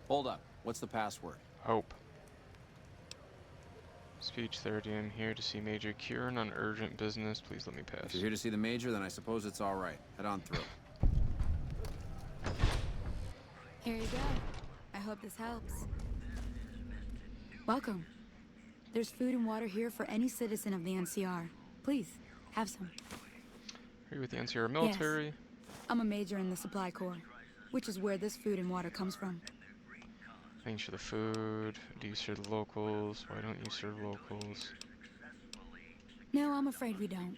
Hold up. What's the password? Hope. Speech 30. I'm here to see Major Kieran on urgent business. Please let me pass. If you're here to see the Major, then I suppose it's all right. Head on through. Here you go. I hope this helps. Welcome. There's food and water here for any citizen of the NCR. Please, have some. Are you with the NCR military? Yes. I'm a major in the Supply Corps, which is where this food and water comes from. Thanks for the food. Do you serve the locals? Why don't you serve locals? No, I'm afraid we don't.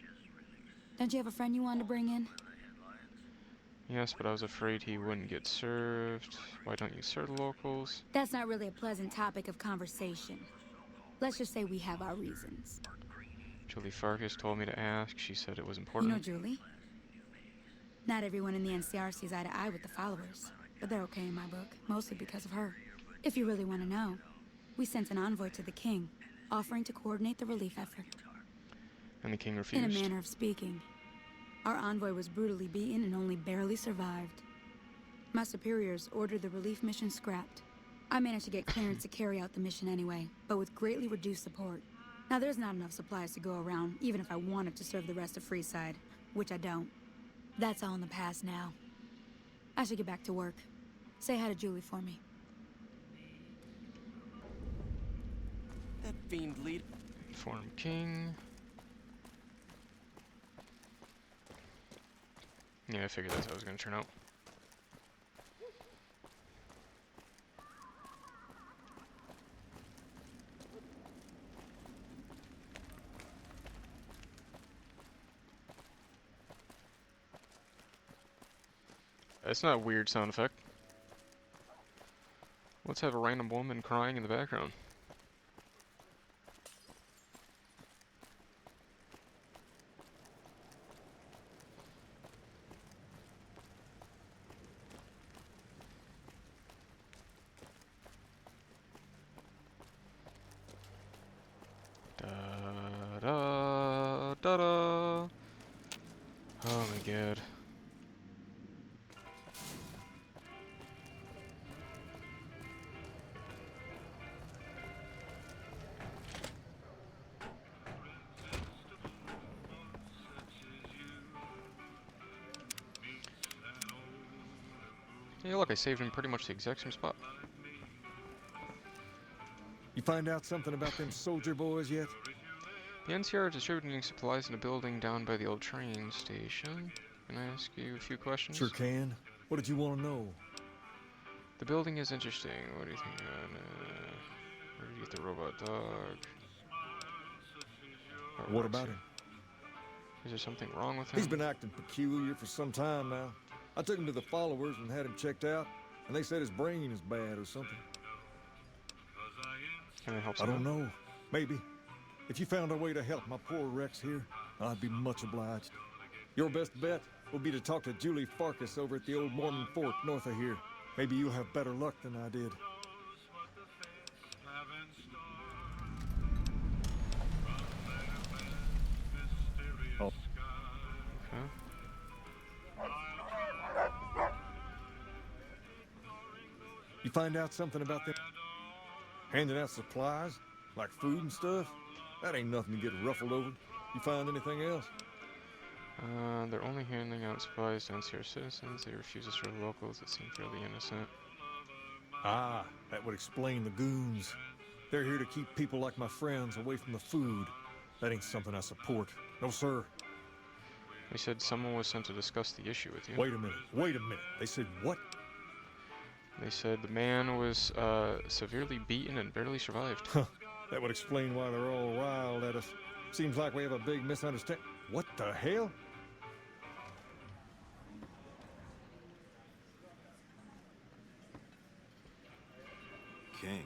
Don't you have a friend you wanted to bring in? Yes, but I was afraid he wouldn't get served. Why don't you serve the locals? That's not really a pleasant topic of conversation. Let's just say we have our reasons. Julie Farkas told me to ask. She said it was important. You know Julie? Not everyone in the NCR sees eye to eye with the followers, but they're okay in my book, mostly because of her. If you really want to know, we sent an envoy to the king, offering to coordinate the relief effort. And the king refused? In a manner of speaking. Our envoy was brutally beaten and only barely survived. My superiors ordered the relief mission scrapped. I managed to get clearance to carry out the mission anyway, but with greatly reduced support. Now there's not enough supplies to go around, even if I wanted to serve the rest of Freeside, which I don't. That's all in the past now. I should get back to work. Say hi to Julie for me. That fiend lead. Form king. Yeah, I figured that's how it was going to turn out. That's not a weird sound effect. Let's have a random woman crying in the background. Da-da. Oh my god. Hey, look, I saved him pretty much the exact same spot. You find out something about them soldier boys yet? The NCR are distributing supplies in a building down by the old train station. Can I ask you a few questions? Sure can. What did you want to know? The building is interesting. What do you think? Where did you get the robot dog? What about him? Is there something wrong with him? He's been acting peculiar for some time now. I took him to the followers and had him checked out, and they said his brain is bad or something. Can I help I don't know. Maybe. If you found a way to help my poor Rex here, I'd be much obliged. Your best bet will be to talk to Julie Farkas over at the old Mormon fort north of here. Maybe you'll have better luck than I did. Oh. Okay. You find out something about them handing out supplies, like food and stuff? That ain't nothing to get ruffled over. You find anything else? They're only handing out supplies to NCR citizens. They refuse to serve locals that seem fairly innocent. Ah, that would explain the goons. They're here to keep people like my friends away from the food. That ain't something I support. No, sir. They said someone was sent to discuss the issue with you. Wait a minute. They said what? They said the man was severely beaten and barely survived. That would explain why they're all riled at us. Seems like we have a big misunderstanding. What the hell? King,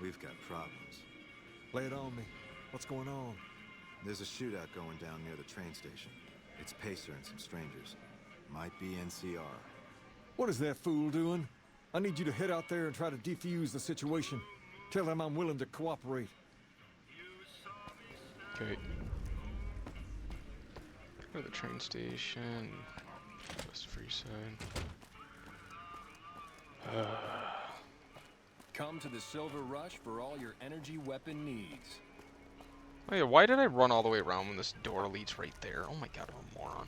we've got problems. Lay it on me. What's going on? There's a shootout going down near the train station. It's Pacer and some strangers. Might be NCR. What is that fool doing? I need you to head out there and try to defuse the situation. Tell them I'm willing to cooperate. Okay. Go to the train station. West Freeside. Come to the Silver Rush for all your energy weapon needs. Oh yeah, why did I run all the way around when this door leads right there? Oh my god, I'm a moron.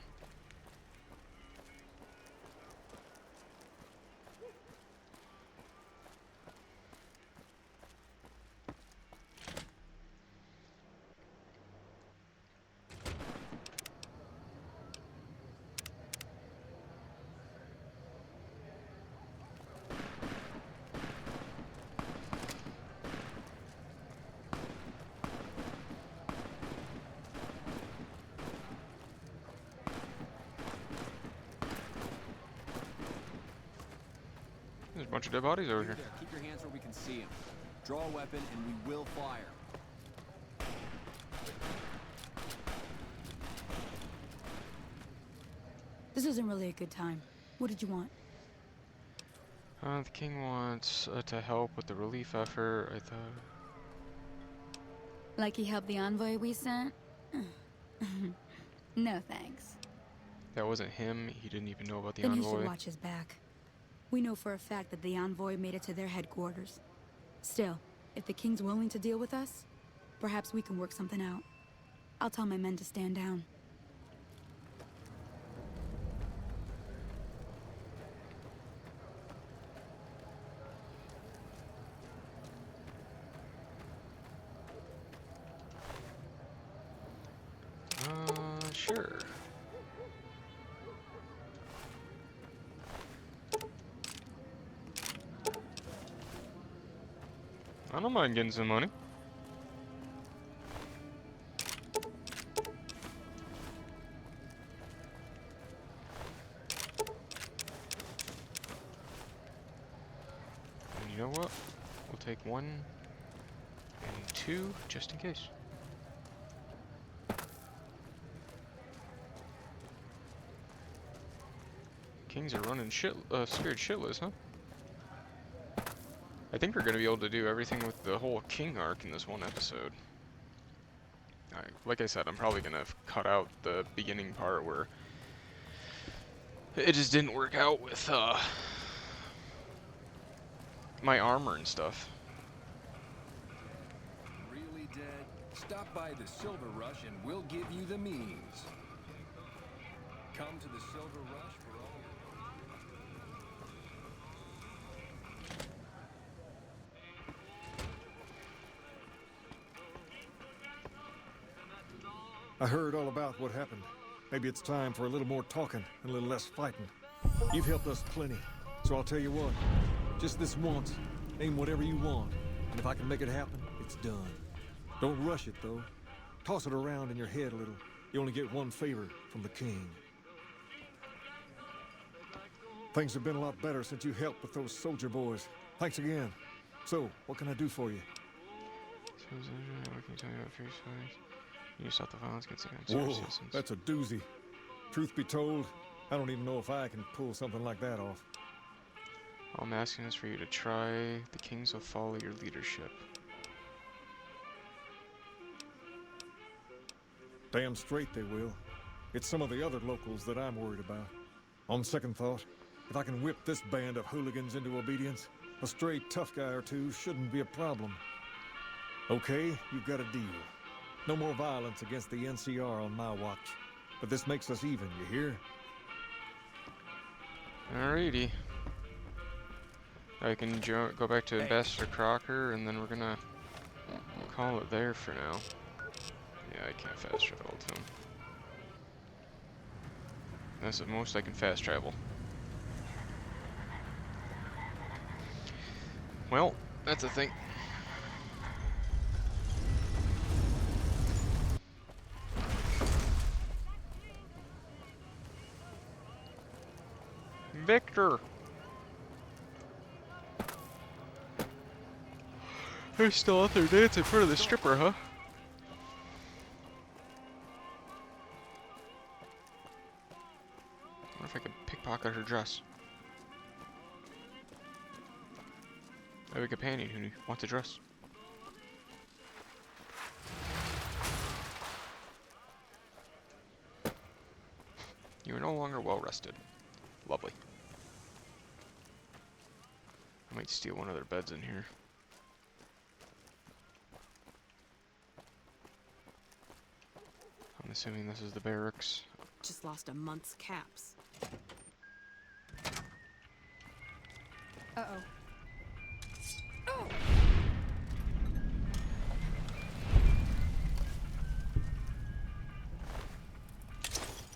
There's a bunch of dead bodies over here. Keep your hands where we can see them. Draw a weapon and we will fire. This isn't really a good time. What did you want? The king wants to help with the relief effort, I thought. Like he helped the envoy we sent? No thanks. That wasn't him. He didn't even know about the Then envoy. he should watch his back. We know for a fact that the envoy made it to their headquarters. Still, if the king's willing to deal with us, perhaps we can work something out. I'll tell my men to stand down. Sure. I don't mind getting some money. And you know what? We'll take 1 and 2 just in case. Kings are running scared shitless, huh? I think we're gonna be able to do everything with the whole king arc in this one episode. Like I said, I'm probably gonna cut out the beginning part where it just didn't work out with my armor and stuff. Really dead? Stop by the Silver Rush and we'll give you the means. Come to the Silver Rush for all your... I heard all about what happened. Maybe it's time for a little more talking and a little less fighting. You've helped us plenty, so I'll tell you what. Just this once, name whatever you want, and if I can make it happen, it's done. Don't rush it, though. Toss it around in your head a little. You only get one favor from the king. Things have been a lot better since you helped with those soldier boys. Thanks again. So, what can I do for you? What can you tell me about Free Side? You stop the violence against Whoa, citizens. that's a doozy. Truth be told, I don't even know if I can pull something like that off. All I'm asking is for you to try. The kings will follow your leadership. Damn straight they will. It's some of the other locals that I'm worried about. On second thought, if I can whip this band of hooligans into obedience, a stray tough guy or two shouldn't be a problem. Okay, you've got a deal. No more violence against the NCR on my watch. But this makes us even, you hear? Alrighty. I can go back to Ambassador Crocker, and then we're gonna call it there for now. Yeah, I can't fast travel to him. That's the most I can fast travel. Well, that's a thing. Victor! They're still out there dancing in front of the stripper, huh? I wonder if I could pickpocket her dress. I have a companion who wants a dress. You are no longer well rested. Lovely. I might steal one of their beds in here. I'm assuming this is the barracks. Just lost a month's caps. Uh-oh. Oh!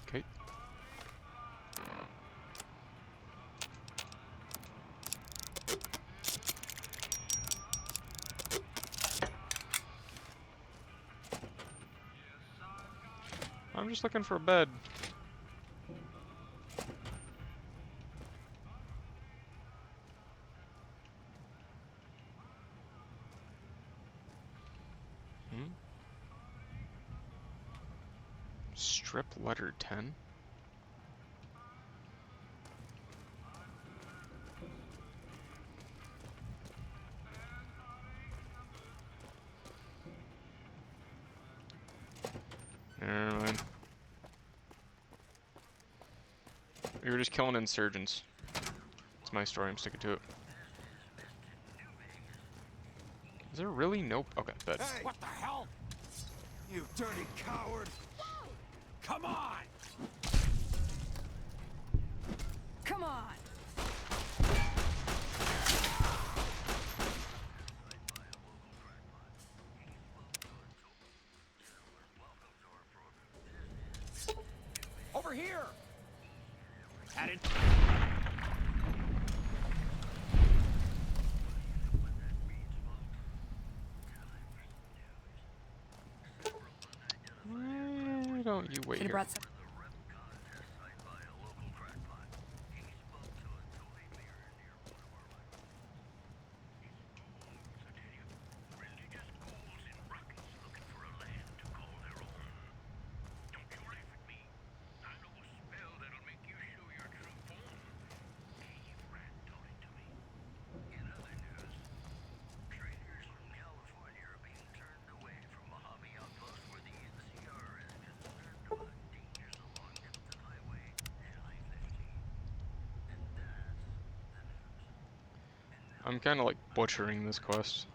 Okay. I'm just looking for a bed. Strip letter 10? Never mind. We were just killing insurgents. It's my story, I'm sticking to it. Is there really no... Okay, bed. Hey! What the hell? You dirty coward! Come on! Come on! Over here! At it. Why don't you wait here? I'm kind of like butchering this quest.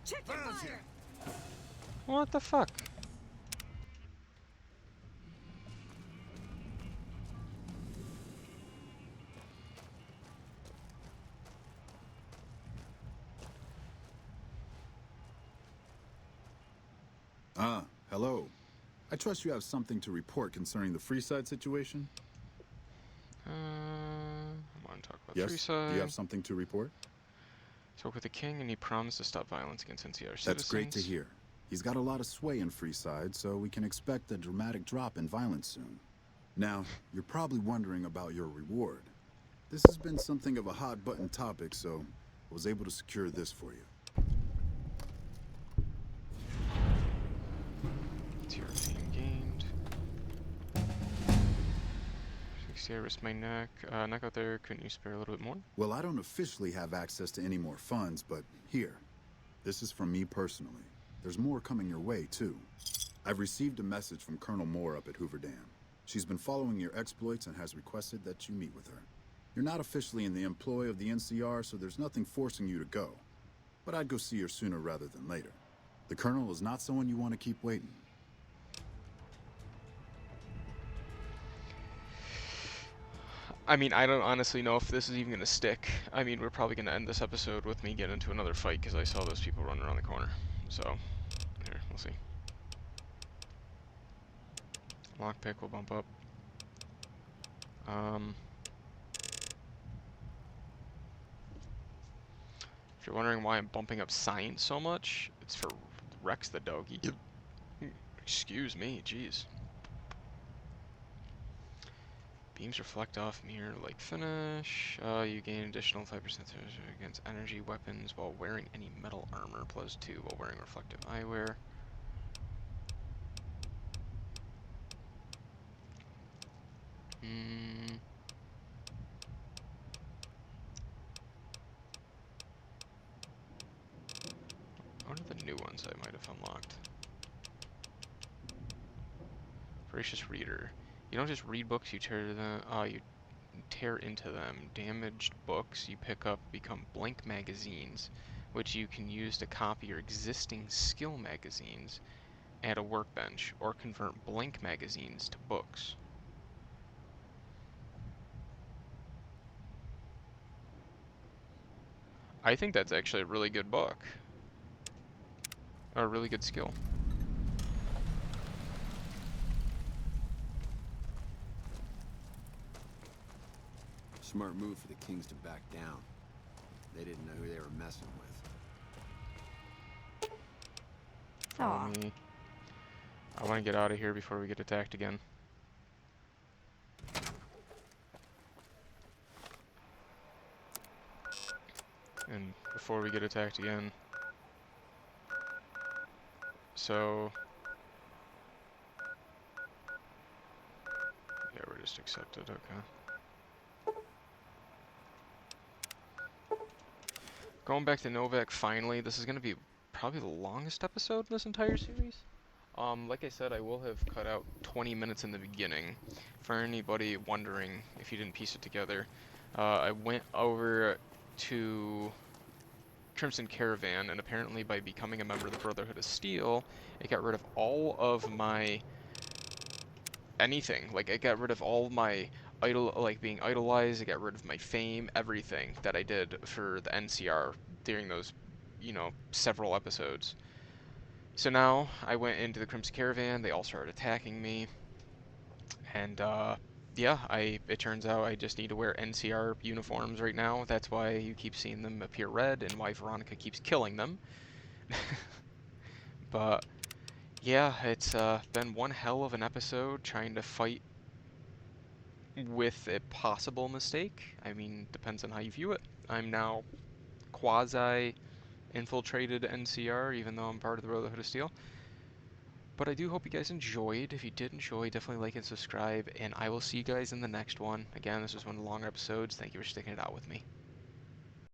Check your fire! What the fuck? Hello. I trust you have something to report concerning the Freeside situation? I want to talk about Yes? Freeside. Do you have something to report? Spoke with the king, and he promised to stop violence against NCR citizens. That's great to hear. He's got a lot of sway in Freeside, so we can expect a dramatic drop in violence soon. Now, you're probably wondering about your reward. This has been something of a hot-button topic, so I was able to secure this for you. European gained. 60, I risked my neck. Knock out there, couldn't you spare a little bit more? Well, I don't officially have access to any more funds, but here. This is from me personally. There's more coming your way, too. I've received a message from Colonel Moore up at Hoover Dam. She's been following your exploits and has requested that you meet with her. You're not officially in the employ of the NCR, so there's nothing forcing you to go. But I'd go see her sooner rather than later. The Colonel is not someone you want to keep waiting. I mean, I don't honestly know if this is even going to stick. I mean, we're probably going to end this episode with me getting into another fight because I saw those people running around the corner. So, here, we'll see. Lockpick will bump up. If you're wondering why I'm bumping up science so much, it's for Rex the doggy. Excuse me, jeez. Beams reflect off mirror like finish. You gain additional 5% against energy weapons while wearing any metal armor, plus 2 while wearing reflective eyewear. What are the new ones I might have unlocked? Voracious reader. You don't just read books, you tear them. You tear into them. Damaged books you pick up become blank magazines, which you can use to copy your existing skill magazines at a workbench, or convert blank magazines to books. I think that's actually a really good book. Or a really good skill. Smart move for the Kings to back down. They didn't know who they were messing with. Follow me. I want to get out of here before we get attacked again. And before we get attacked again. So... yeah, we're just accepted, okay. Going back to Novak finally, this is going to be probably the longest episode in this entire series. Like I said, I will have cut out 20 minutes in the beginning. For anybody wondering if you didn't piece it together, I went over to Crimson Caravan, and apparently by becoming a member of the Brotherhood of Steel, it got rid of all of my anything. Like, it got rid of all my being idolized, it got rid of my fame, everything that I did for the NCR during those, you know, several episodes. So now, I went into the Crimson Caravan, they all started attacking me, and, yeah, it turns out I just need to wear NCR uniforms right now. That's why you keep seeing them appear red, and why Veronica keeps killing them. But, yeah, it's been one hell of an episode trying to fight with a possible mistake. I mean, depends on how you view it. I'm now quasi-infiltrated NCR, even though I'm part of the Brotherhood of Steel. But I do hope you guys enjoyed. If you did enjoy, definitely like and subscribe, and I will see you guys in the next one. Again, this was one of the longer episodes. Thank you for sticking it out with me.